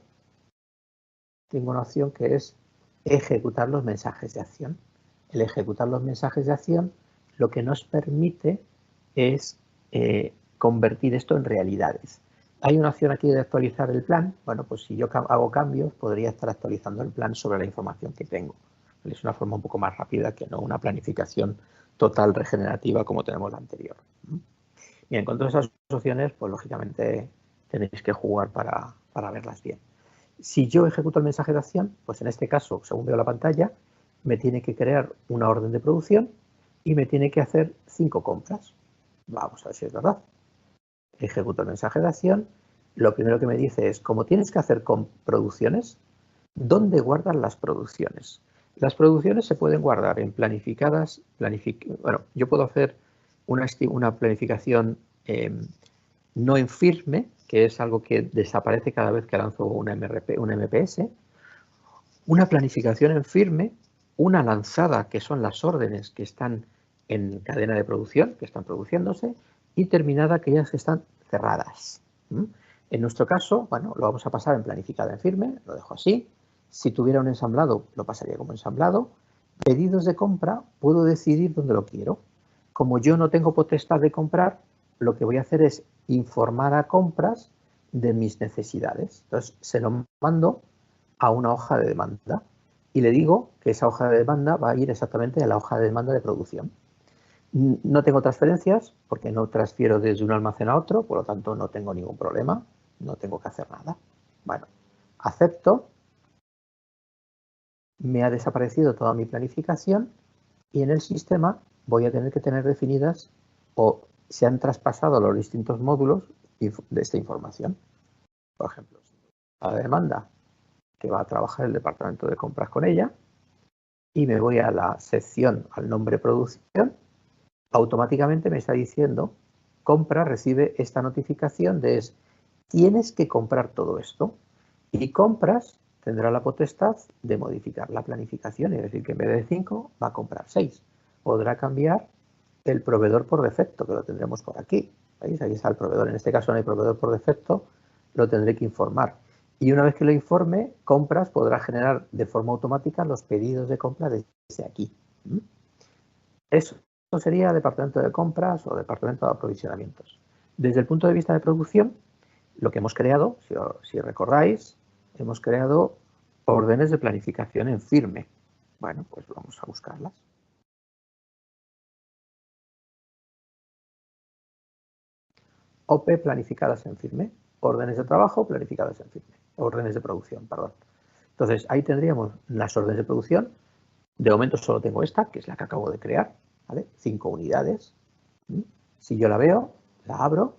Tengo una opción que es ejecutar los mensajes de acción. El ejecutar los mensajes de acción lo que nos permite es convertir esto en realidades. Hay una opción aquí de actualizar el plan. Bueno, pues si yo hago cambios, podría estar actualizando el plan sobre la información que tengo. Es una forma un poco más rápida que no una planificación total regenerativa como tenemos la anterior. Bien, con todas esas opciones, pues lógicamente tenéis que jugar para verlas bien. Si yo ejecuto el mensaje de acción, pues en este caso, según veo la pantalla, me tiene que crear una orden de producción y me tiene que hacer 5 compras. Vamos a ver si es verdad. Ejecuto el mensaje de acción. Lo primero que me dice es, como tienes que hacer con producciones, ¿dónde guardan las producciones? Las producciones se pueden guardar en planificadas. Bueno, yo puedo hacer una planificación no en firme, que es algo que desaparece cada vez que lanzo un MPS, una planificación en firme, una lanzada, que son las órdenes que están en cadena de producción, que están produciéndose, y terminada, aquellas que están cerradas. En nuestro caso, bueno, lo vamos a pasar en planificada en firme, lo dejo así. Si tuviera un ensamblado, lo pasaría como ensamblado. Pedidos de compra, puedo decidir dónde lo quiero. Como yo no tengo potestad de comprar, lo que voy a hacer es informar a compras de mis necesidades. Entonces, se lo mando a una hoja de demanda y le digo que esa hoja de demanda va a ir exactamente a la hoja de demanda de producción. No tengo transferencias porque no transfiero desde un almacén a otro, por lo tanto no tengo ningún problema, no tengo que hacer nada. Bueno, acepto, me ha desaparecido toda mi planificación y en el sistema voy a tener que tener definidas o se han traspasado los distintos módulos de esta información. Por ejemplo, la demanda que va a trabajar el departamento de compras con ella y me voy a la sección al nombre producción, automáticamente me está diciendo compra, recibe esta notificación de tienes que comprar todo esto y compras tendrá la potestad de modificar la planificación, es decir, que en vez de 5 va a comprar 6. Podrá cambiar el proveedor por defecto, que lo tendremos por aquí. ¿Veis? Ahí está el proveedor. En este caso no hay proveedor por defecto, lo tendré que informar. Y una vez que lo informe, compras podrá generar de forma automática los pedidos de compra desde aquí. Eso sería departamento de compras o departamento de aprovisionamientos. Desde el punto de vista de producción, lo que hemos creado, si recordáis, hemos creado órdenes de planificación en firme. Bueno, pues vamos a buscarlas. OP planificadas en firme. Órdenes de trabajo planificadas en firme. Órdenes de producción, perdón. Entonces, ahí tendríamos las órdenes de producción. De momento solo tengo esta, que es la que acabo de crear, ¿vale? 5 unidades. Si yo la veo, la abro,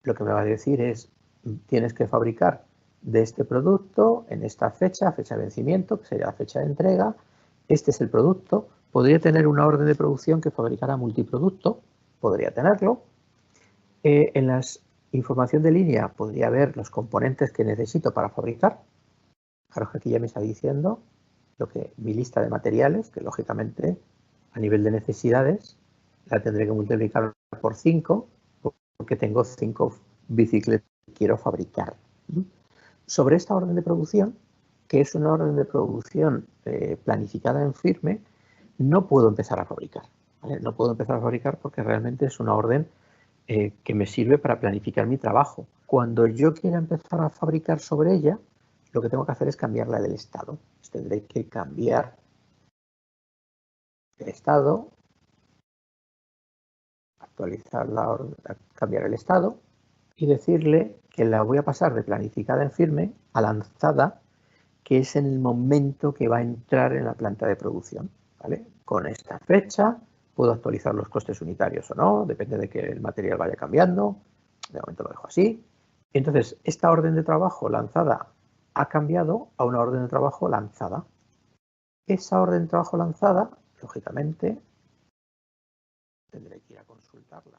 lo que me va a decir es, tienes que fabricar de este producto en esta fecha, fecha de vencimiento, que sería la fecha de entrega. Este es el producto. Podría tener una orden de producción que fabricara multiproducto, podría tenerlo. En la información de línea podría ver los componentes que necesito para fabricar. Fijaros que aquí ya me está diciendo mi lista de materiales, que lógicamente a nivel de necesidades la tendré que multiplicar por 5, porque tengo 5 bicicletas que quiero fabricar. Sobre esta orden de producción, que es una orden de producción planificada en firme, no puedo empezar a fabricar, ¿vale? No puedo empezar a fabricar porque realmente es una orden que me sirve para planificar mi trabajo. Cuando yo quiera empezar a fabricar sobre ella, lo que tengo que hacer es cambiarla del estado. Tendré que cambiar el estado, actualizar la orden, cambiar el estado y decirle que la voy a pasar de planificada en firme a lanzada, que es en el momento que va a entrar en la planta de producción, ¿vale? Con esta fecha puedo actualizar los costes unitarios o no, depende de que el material vaya cambiando. De momento lo dejo así. Entonces, esta orden de trabajo lanzada ha cambiado a una orden de trabajo lanzada. Esa orden de trabajo lanzada, lógicamente, tendré que ir a consultarla.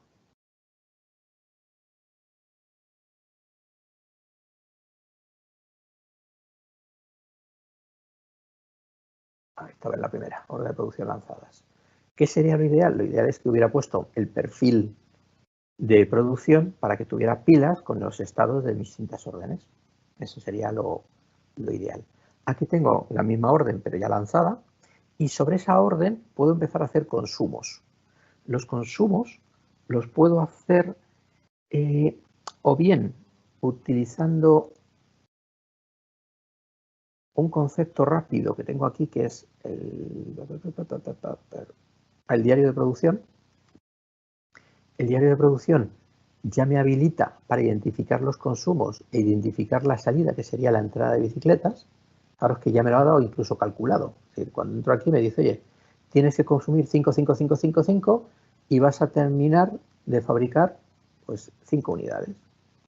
Ahí estaba en la primera, orden de producción lanzadas. ¿Qué sería lo ideal? Lo ideal es que hubiera puesto el perfil de producción para que tuviera pilas con los estados de distintas órdenes. Eso sería lo ideal. Aquí tengo la misma orden, pero ya lanzada, y sobre esa orden puedo empezar a hacer consumos. Los consumos los puedo hacer o bien utilizando un concepto rápido que tengo aquí, que es el diario de producción. El diario de producción ya me habilita para identificar los consumos e identificar la salida, que sería la entrada de bicicletas. Claro, es que ya me lo ha dado incluso calculado. Es decir, cuando entro aquí me dice, oye, tienes que consumir 5, 5, 5, 5, 5 y vas a terminar de fabricar pues 5 unidades.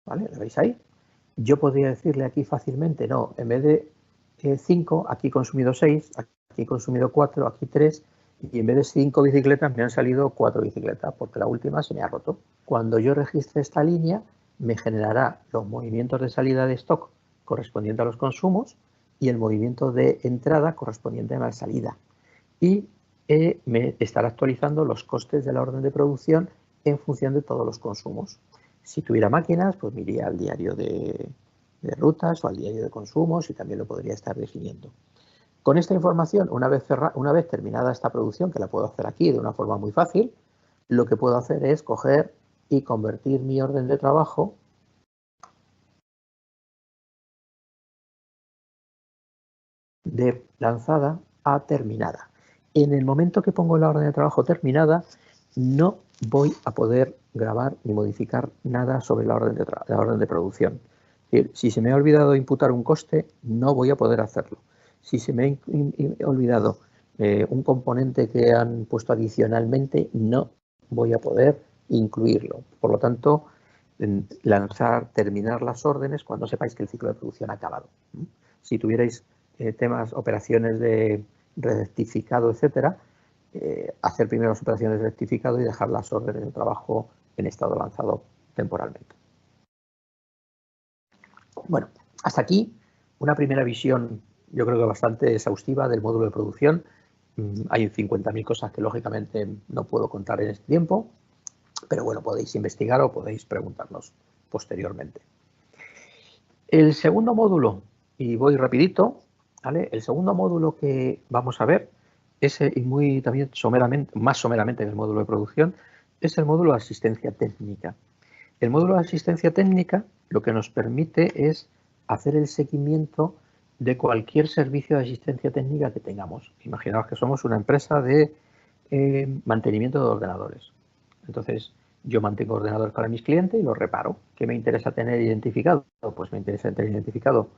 ¿Vale? ¿Lo veis ahí? Yo podría decirle aquí fácilmente, no, en vez de 5, aquí he consumido 6, aquí he consumido 4, aquí 3, y en vez de 5 bicicletas me han salido 4 bicicletas, porque la última se me ha roto. Cuando yo registre esta línea, me generará los movimientos de salida de stock correspondiente a los consumos y el movimiento de entrada correspondiente a la salida. Y me estará actualizando los costes de la orden de producción en función de todos los consumos. Si tuviera máquinas, pues me iría al diario de rutas o al diario de consumos y también lo podría estar definiendo. Con esta información, una vez terminada esta producción, que la puedo hacer aquí de una forma muy fácil, lo que puedo hacer es coger y convertir mi orden de trabajo de lanzada a terminada. En el momento que pongo la orden de trabajo terminada, no voy a poder grabar ni modificar nada sobre la orden de producción. Es decir, si se me ha olvidado imputar un coste, no voy a poder hacerlo. Si se me ha olvidado un componente que han puesto adicionalmente, no voy a poder incluirlo. Por lo tanto, terminar las órdenes cuando sepáis que el ciclo de producción ha acabado. Si tuvierais temas, operaciones de rectificado, etcétera, hacer primero las operaciones de rectificado y dejar las órdenes de trabajo en estado lanzado temporalmente. Bueno, hasta aquí una primera visión, yo creo que bastante exhaustiva del módulo de producción. Hay 50.000 cosas que lógicamente no puedo contar en este tiempo, pero bueno, podéis investigar o podéis preguntarnos posteriormente. El segundo módulo, y voy rapidito, ¿vale? El segundo módulo que vamos a ver, y muy también más someramente en el módulo de producción, es el módulo de asistencia técnica. El módulo de asistencia técnica lo que nos permite es hacer el seguimiento de cualquier servicio de asistencia técnica que tengamos. Imaginaos que somos una empresa de mantenimiento de ordenadores. Entonces, yo mantengo ordenadores para mis clientes y los reparo. ¿Qué me interesa tener identificado? Pues me interesa tener identificado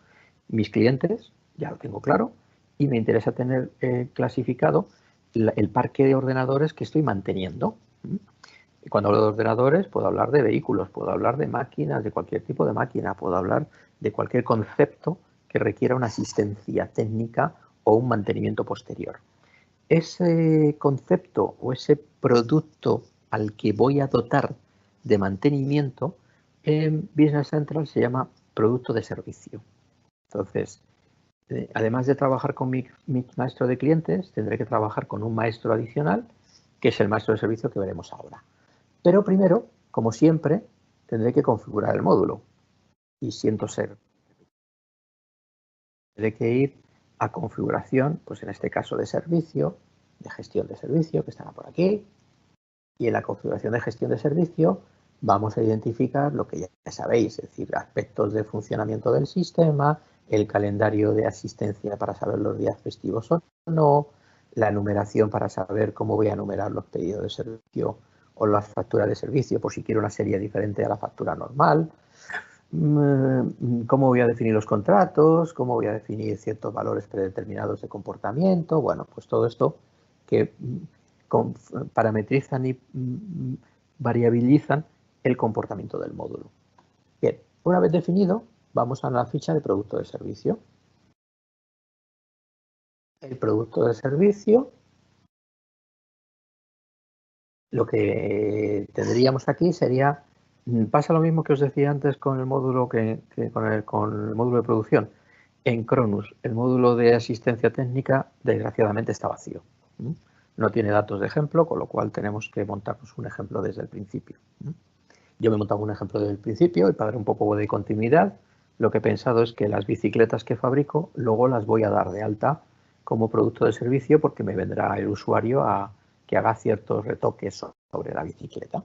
mis clientes, ya lo tengo claro, y me interesa tener clasificado el parque de ordenadores que estoy manteniendo. Cuando hablo de ordenadores, puedo hablar de vehículos, puedo hablar de máquinas, de cualquier tipo de máquina, puedo hablar de cualquier concepto que requiera una asistencia técnica o un mantenimiento posterior. Ese concepto o ese producto al que voy a dotar de mantenimiento en Business Central se llama producto de servicio. Entonces, además de trabajar con mi maestro de clientes, tendré que trabajar con un maestro adicional, que es el maestro de servicio que veremos ahora. Pero primero, como siempre, tendré que configurar el módulo. Y siento ser. Tendré que ir a configuración, pues en este caso de servicio, de gestión de servicio, que estará por aquí. Y en la configuración de gestión de servicio vamos a identificar lo que ya sabéis, es decir, aspectos de funcionamiento del sistema, el calendario de asistencia para saber los días festivos o no, la numeración para saber cómo voy a numerar los pedidos de servicio o las facturas de servicio, por si quiero una serie diferente a la factura normal, cómo voy a definir los contratos, cómo voy a definir ciertos valores predeterminados de comportamiento, bueno, pues todo esto que parametrizan y variabilizan el comportamiento del módulo. Bien, una vez definido, vamos a la ficha de producto de servicio. El producto de servicio, lo que tendríamos aquí sería, pasa lo mismo que os decía antes con el módulo con el módulo de producción. En Cronus, el módulo de asistencia técnica, desgraciadamente, está vacío. No tiene datos de ejemplo, con lo cual tenemos que montarnos un ejemplo desde el principio. Yo me he montado un ejemplo desde el principio y para dar un poco de continuidad, lo que he pensado es que las bicicletas que fabrico luego las voy a dar de alta como producto de servicio porque me vendrá el usuario a que haga ciertos retoques sobre la bicicleta.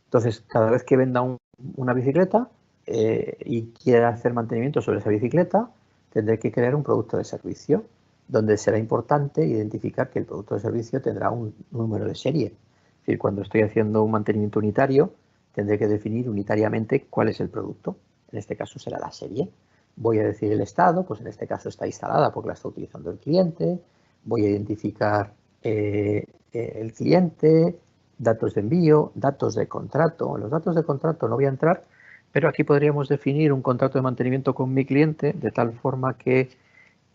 Entonces, cada vez que venda una bicicleta y quiera hacer mantenimiento sobre esa bicicleta, tendré que crear un producto de servicio donde será importante identificar que el producto de servicio tendrá un número de serie. Es decir, cuando estoy haciendo un mantenimiento unitario, tendré que definir unitariamente cuál es el producto. En este caso será la serie. Voy a decir el estado, pues en este caso está instalada porque la está utilizando el cliente. Voy a identificar el cliente, datos de envío, datos de contrato. En los datos de contrato no voy a entrar, pero aquí podríamos definir un contrato de mantenimiento con mi cliente de tal forma que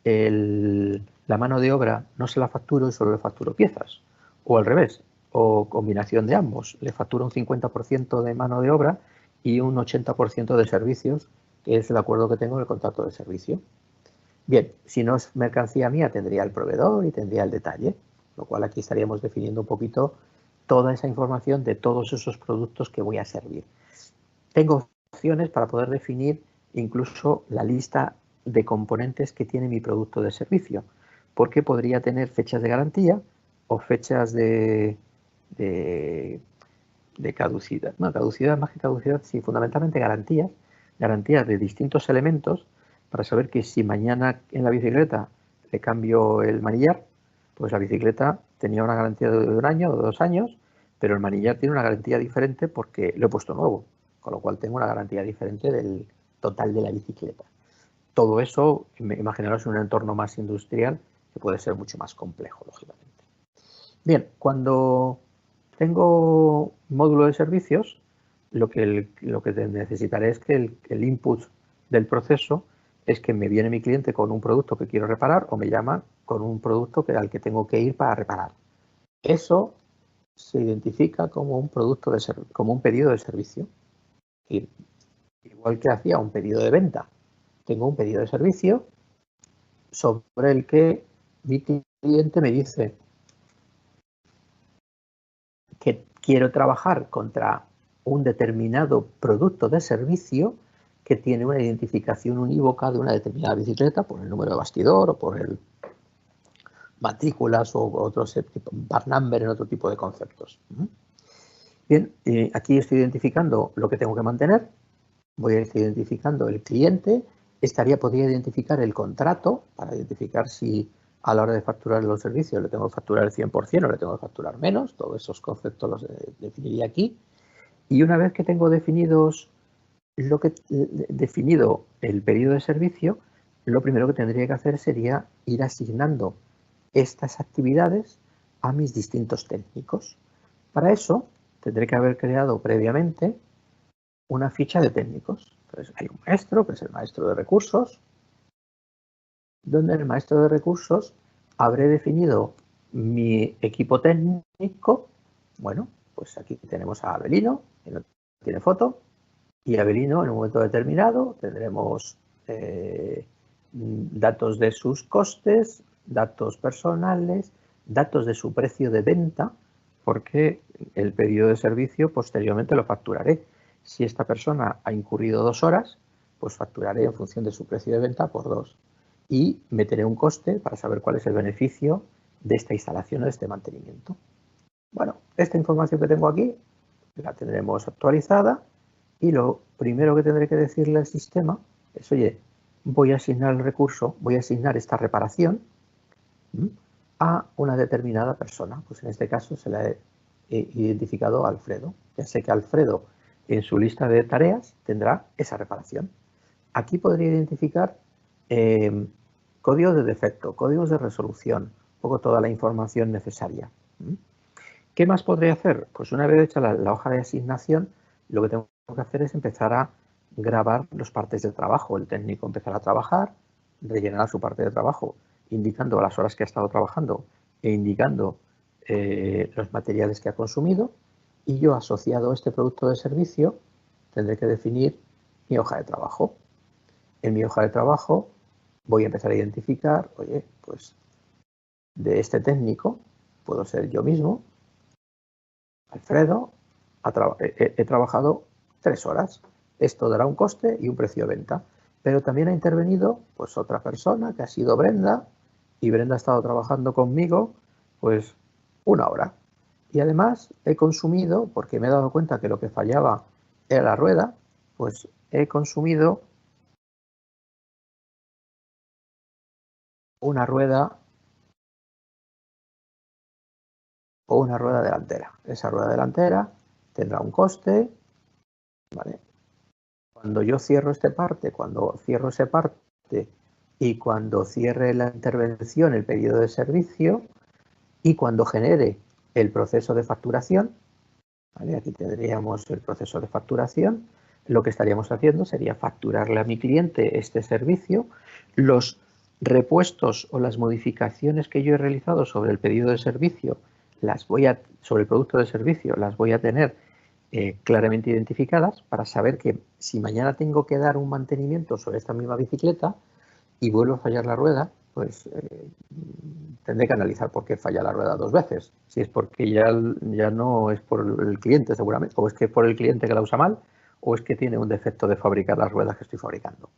la mano de obra no se la facturo y solo le facturo piezas. O al revés, o combinación de ambos. Le facturo un 50% de mano de obra y un 80% de servicios, que es el acuerdo que tengo en el contrato de servicio. Bien, si no es mercancía mía, tendría el proveedor y tendría el detalle, lo cual aquí estaríamos definiendo un poquito toda esa información de todos esos productos que voy a servir. Tengo opciones para poder definir incluso la lista de componentes que tiene mi producto de servicio, porque podría tener fechas de garantía o fechas de caducidad. No, caducidad más que caducidad, sí, fundamentalmente garantías de distintos elementos para saber que si mañana en la bicicleta le cambio el manillar, pues la bicicleta tenía una garantía de 1 año o 2 años, pero el manillar tiene una garantía diferente porque lo he puesto nuevo, con lo cual tengo una garantía diferente del total de la bicicleta. Todo eso, imaginaros en un entorno más industrial, que puede ser mucho más complejo, lógicamente. Bien, cuando tengo módulo de servicios, lo que necesitaré es que el input del proceso es que me viene mi cliente con un producto que quiero reparar o me llama con un producto al que tengo que ir para reparar. Eso se identifica como un producto como un pedido de servicio. Igual que hacía un pedido de venta, tengo un pedido de servicio sobre el que mi cliente me dice que quiero trabajar contra un determinado producto de servicio que tiene una identificación unívoca de una determinada bicicleta por el número de bastidor o por el matrículas o otros part number en otro tipo de conceptos. Bien, aquí estoy identificando lo que tengo que mantener, voy a estar identificando el cliente, podría identificar el contrato para identificar si a la hora de facturar los servicios le tengo que facturar el 100% o le tengo que facturar menos, todos esos conceptos los definiría aquí. Y una vez que tengo definido el pedido de servicio, lo primero que tendría que hacer sería ir asignando estas actividades a mis distintos técnicos. Para eso tendré que haber creado previamente una ficha de técnicos. Entonces, hay un maestro, que es el maestro de recursos, donde el maestro de recursos habré definido mi equipo técnico. Bueno, pues aquí tenemos a Abelino, que no tiene foto, y Abelino en un momento determinado tendremos datos de sus costes, datos personales, datos de su precio de venta, porque el pedido de servicio posteriormente lo facturaré. Si esta persona ha incurrido 2 horas, pues facturaré en función de su precio de venta por 2. Y meteré un coste para saber cuál es el beneficio de esta instalación o de este mantenimiento. Bueno, esta información que tengo aquí la tendremos actualizada y lo primero que tendré que decirle al sistema es, oye, voy a asignar el recurso, voy a asignar esta reparación a una determinada persona. Pues en este caso se la he identificado a Alfredo. Ya sé que Alfredo en su lista de tareas tendrá esa reparación. Aquí podría identificar códigos de defecto, códigos de resolución, un poco toda la información necesaria. ¿Qué más podría hacer? Pues una vez hecha la hoja de asignación, lo que tengo que hacer es empezar a grabar las partes del trabajo. El técnico empezará a trabajar, rellenará su parte de trabajo, indicando las horas que ha estado trabajando e indicando los materiales que ha consumido, y yo, asociado a este producto de servicio, tendré que definir mi hoja de trabajo. En mi hoja de trabajo voy a empezar a identificar, oye, pues de este técnico puedo ser yo mismo, Alfredo, he trabajado 3 horas. Esto dará un coste y un precio de venta. Pero también ha intervenido pues otra persona, que ha sido Brenda, y Brenda ha estado trabajando conmigo pues 1 hora. Y además he consumido, porque me he dado cuenta que lo que fallaba era la rueda, pues he consumido una rueda o una rueda delantera. Esa rueda delantera tendrá un coste, ¿vale? Cuando yo cierro esta parte, cuando cierro esa parte y cuando cierre la intervención, el pedido de servicio, y cuando genere el proceso de facturación, ¿vale? Aquí tendríamos el proceso de facturación, lo que estaríamos haciendo sería facturarle a mi cliente este servicio, los repuestos o las modificaciones que yo he realizado sobre el pedido de servicio, sobre el producto de servicio, las voy a tener claramente identificadas para saber que si mañana tengo que dar un mantenimiento sobre esta misma bicicleta y vuelvo a fallar la rueda, pues tendré que analizar por qué falla la rueda 2 veces. Si es porque ya no es por el cliente seguramente, o es que es por el cliente que la usa mal, o es que tiene un defecto de fabricar las ruedas que estoy fabricando.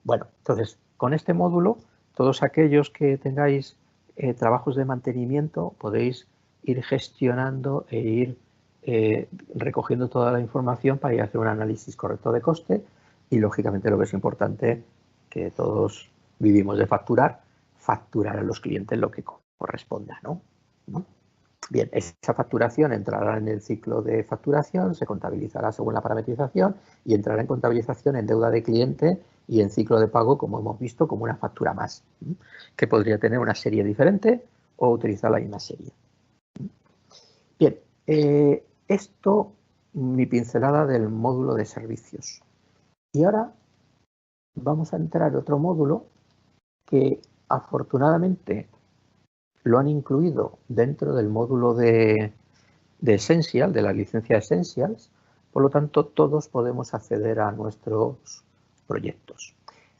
Bueno, entonces, con este módulo, todos aquellos que tengáis trabajos de mantenimiento, podéis ir gestionando e ir recogiendo toda la información para ir a hacer un análisis correcto de coste y, lógicamente, lo que es importante, que todos vivimos de facturar a los clientes lo que corresponda, ¿no? Bien, esa facturación entrará en el ciclo de facturación, se contabilizará según la parametrización y entrará en contabilización en deuda de cliente y en ciclo de pago, como hemos visto, como una factura más, que podría tener una serie diferente o utilizar la misma serie. Bien, esto, mi pincelada del módulo de servicios. Y ahora vamos a entrar en otro módulo que afortunadamente lo han incluido dentro del módulo de Essential, de la licencia Essentials, por lo tanto todos podemos acceder a nuestros proyectos.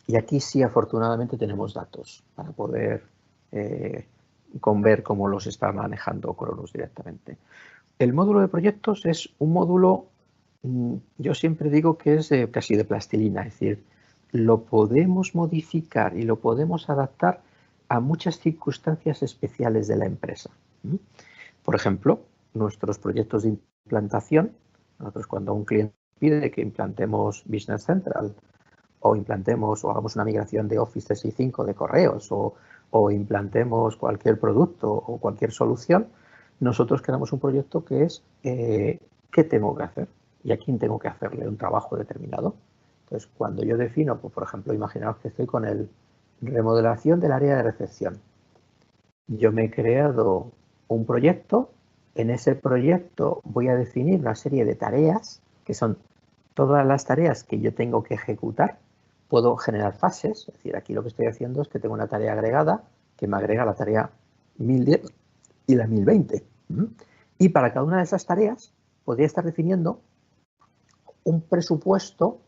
Y aquí sí, afortunadamente, tenemos datos para poder ver cómo los está manejando Cronus directamente. El módulo de proyectos es un módulo, yo siempre digo que es casi de plastilina, es decir, lo podemos modificar y lo podemos adaptar a muchas circunstancias especiales de la empresa. Por ejemplo, nuestros proyectos de implantación, nosotros cuando un cliente pide que implantemos Business Central o implantemos o hagamos una migración de Office 365 de correos o implantemos cualquier producto o cualquier solución, nosotros creamos un proyecto que es ¿qué tengo que hacer? ¿Y a quién tengo que hacerle un trabajo determinado? Entonces, cuando yo defino, pues, por ejemplo, imaginaos que estoy con el remodelación del área de recepción. Yo me he creado un proyecto En ese proyecto voy a definir una serie de tareas, que son todas las tareas que yo tengo que ejecutar. Puedo generar fases, es decir, aquí lo que estoy haciendo es que tengo una tarea agregada que me agrega la tarea 1010 y la 1020. Y para cada una de esas tareas podría estar definiendo un presupuesto,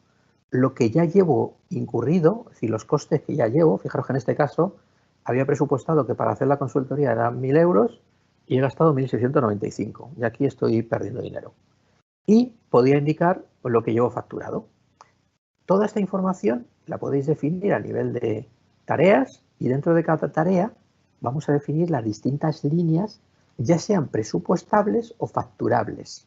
lo que ya llevo incurrido, es decir, los costes que ya llevo. Fijaros que en este caso había presupuestado que para hacer la consultoría eran 1.000 euros y he gastado 1.695. Y aquí estoy perdiendo dinero. Y podría indicar lo que llevo facturado. Toda esta información la podéis definir a nivel de tareas y dentro de cada tarea vamos a definir las distintas líneas, ya sean presupuestables o facturables.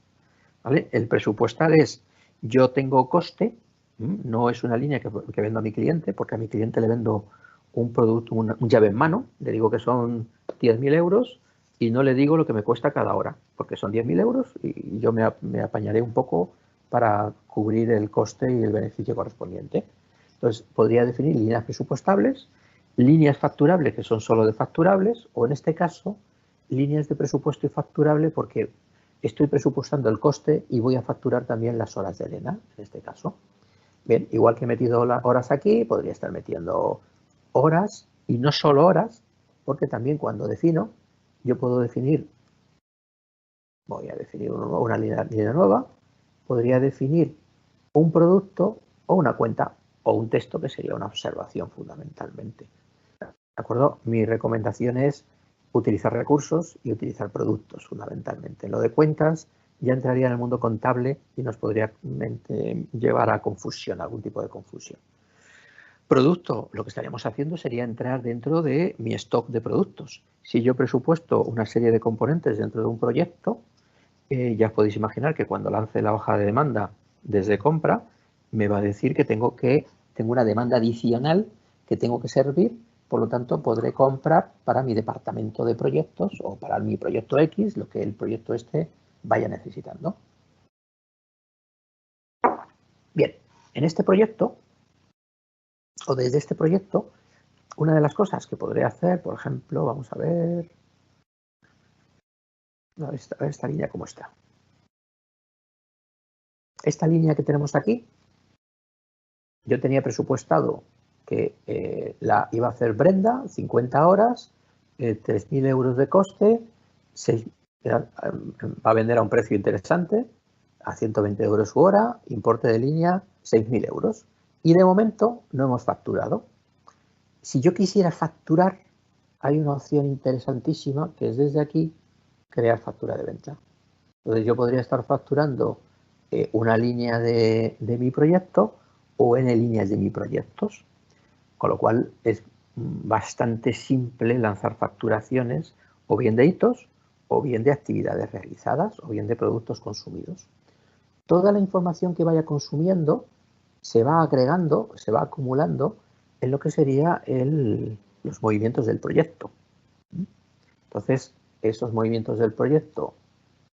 ¿Vale? El presupuestal es, yo tengo coste, no es una línea que vendo a mi cliente, porque a mi cliente le vendo un producto, un llave en mano, le digo que son 10.000 euros y no le digo lo que me cuesta cada hora, porque son 10.000 euros y yo me apañaré un poco para cubrir el coste y el beneficio correspondiente. Entonces, podría definir líneas presupuestables, líneas facturables que son solo de facturables, o en este caso, líneas de presupuesto y facturable porque estoy presupuestando el coste y voy a facturar también las horas de Elena, en este caso. Bien, igual que he metido las horas aquí, podría estar metiendo horas y no solo horas, porque también cuando defino, yo puedo definir, voy a definir una línea nueva, podría definir un producto o una cuenta o un texto que sería una observación fundamentalmente. ¿De acuerdo? Mi recomendación es utilizar recursos y utilizar productos fundamentalmente. Lo de cuentas ya entraría en el mundo contable y nos podría llevar a confusión, algún tipo de confusión. Producto, lo que estaríamos haciendo sería entrar dentro de mi stock de productos. Si yo presupuesto una serie de componentes dentro de un proyecto, ya os podéis imaginar que cuando lance la hoja de demanda desde compra, me va a decir que tengo una demanda adicional que tengo que servir, por lo tanto podré comprar para mi departamento de proyectos o para mi proyecto X, lo que el proyecto este vaya necesitando. Bien, en este proyecto, o desde este proyecto, una de las cosas que podré hacer, por ejemplo, vamos a ver esta línea cómo está. Esta línea que tenemos aquí, yo tenía presupuestado que la iba a hacer Brenda, 50 horas, 3.000 euros de coste, va a vender a un precio interesante, a 120 euros su hora, importe de línea 6.000 euros. Y de momento no hemos facturado. Si yo quisiera facturar, hay una opción interesantísima que es desde aquí crear factura de venta. Entonces yo podría estar facturando una línea de mi proyecto o N líneas de mis proyectos, con lo cual es bastante simple lanzar facturaciones o bien de hitos o bien de actividades realizadas o bien de productos consumidos. Toda la información que vaya consumiendo se va agregando, se va acumulando en lo que sería los movimientos del proyecto. Entonces, esos movimientos del proyecto,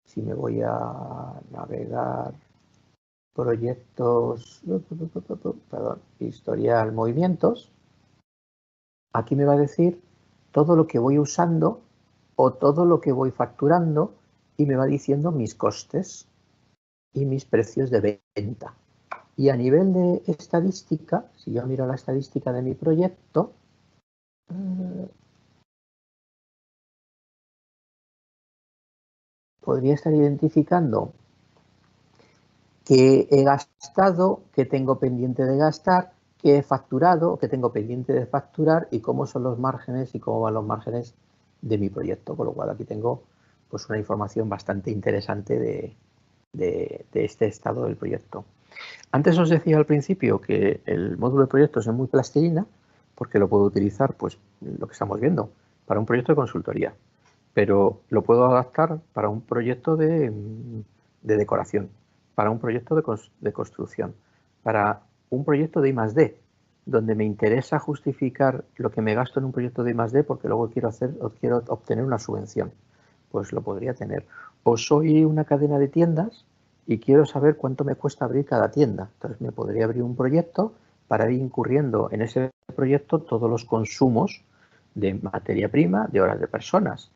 si me voy a navegar proyectos, perdón, historial movimientos, aquí me va a decir todo lo que voy usando o todo lo que voy facturando y me va diciendo mis costes y mis precios de venta. Y a nivel de estadística, si yo miro la estadística de mi proyecto, podría estar identificando qué he gastado, qué tengo pendiente de gastar, qué he facturado, qué tengo pendiente de facturar y cómo son los márgenes y cómo van los márgenes de mi proyecto. Con lo cual aquí tengo pues una información bastante interesante de este estado del proyecto. Antes os decía al principio que el módulo de proyectos es muy plastilina porque lo puedo utilizar, pues lo que estamos viendo, para un proyecto de consultoría, pero lo puedo adaptar para un proyecto de decoración, para un proyecto de construcción, para un proyecto de I+D, donde me interesa justificar lo que me gasto en un proyecto de I+D porque luego quiero obtener una subvención, pues lo podría tener. O soy una cadena de tiendas y quiero saber cuánto me cuesta abrir cada tienda. Entonces me podría abrir un proyecto para ir incurriendo en ese proyecto todos los consumos de materia prima, de horas de personas.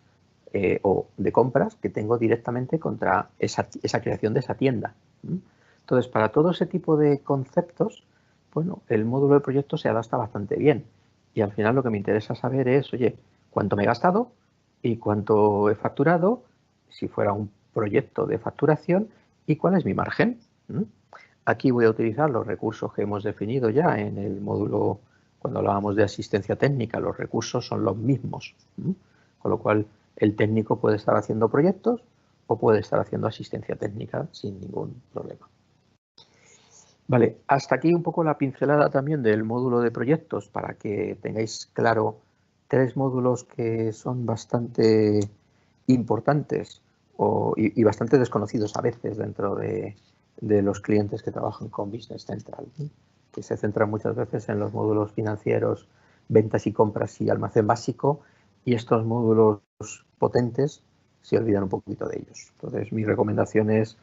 o de compras que tengo directamente contra esa creación de esa tienda. Entonces, para todo ese tipo de conceptos, bueno, el módulo de proyecto se adapta bastante bien. Y al final lo que me interesa saber es, oye, cuánto me he gastado y cuánto he facturado, si fuera un proyecto de facturación, y cuál es mi margen. Aquí voy a utilizar los recursos que hemos definido ya en el módulo, cuando hablábamos de asistencia técnica, los recursos son los mismos. Con lo cual, el técnico puede estar haciendo proyectos o puede estar haciendo asistencia técnica sin ningún problema. Vale, hasta aquí un poco la pincelada también del módulo de proyectos para que tengáis claro 3 módulos que son bastante importantes y bastante desconocidos a veces dentro de los clientes que trabajan con Business Central, que se centran muchas veces en los módulos financieros, ventas y compras y almacén básico, y estos módulos potentes se olvidan un poquito de ellos. Entonces, mi recomendación es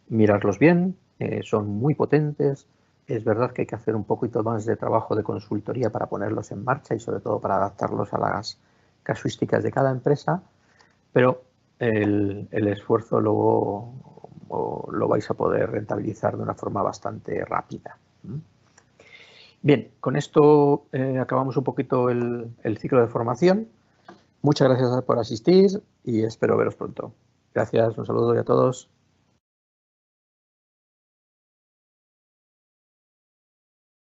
mirarlos bien, son muy potentes. Es verdad que hay que hacer un poquito más de trabajo de consultoría para ponerlos en marcha y sobre todo para adaptarlos a las casuísticas de cada empresa, pero el esfuerzo luego lo vais a poder rentabilizar de una forma bastante rápida. Bien, con esto acabamos un poquito el ciclo de formación. Muchas gracias por asistir y espero veros pronto. Gracias, un saludo a todos.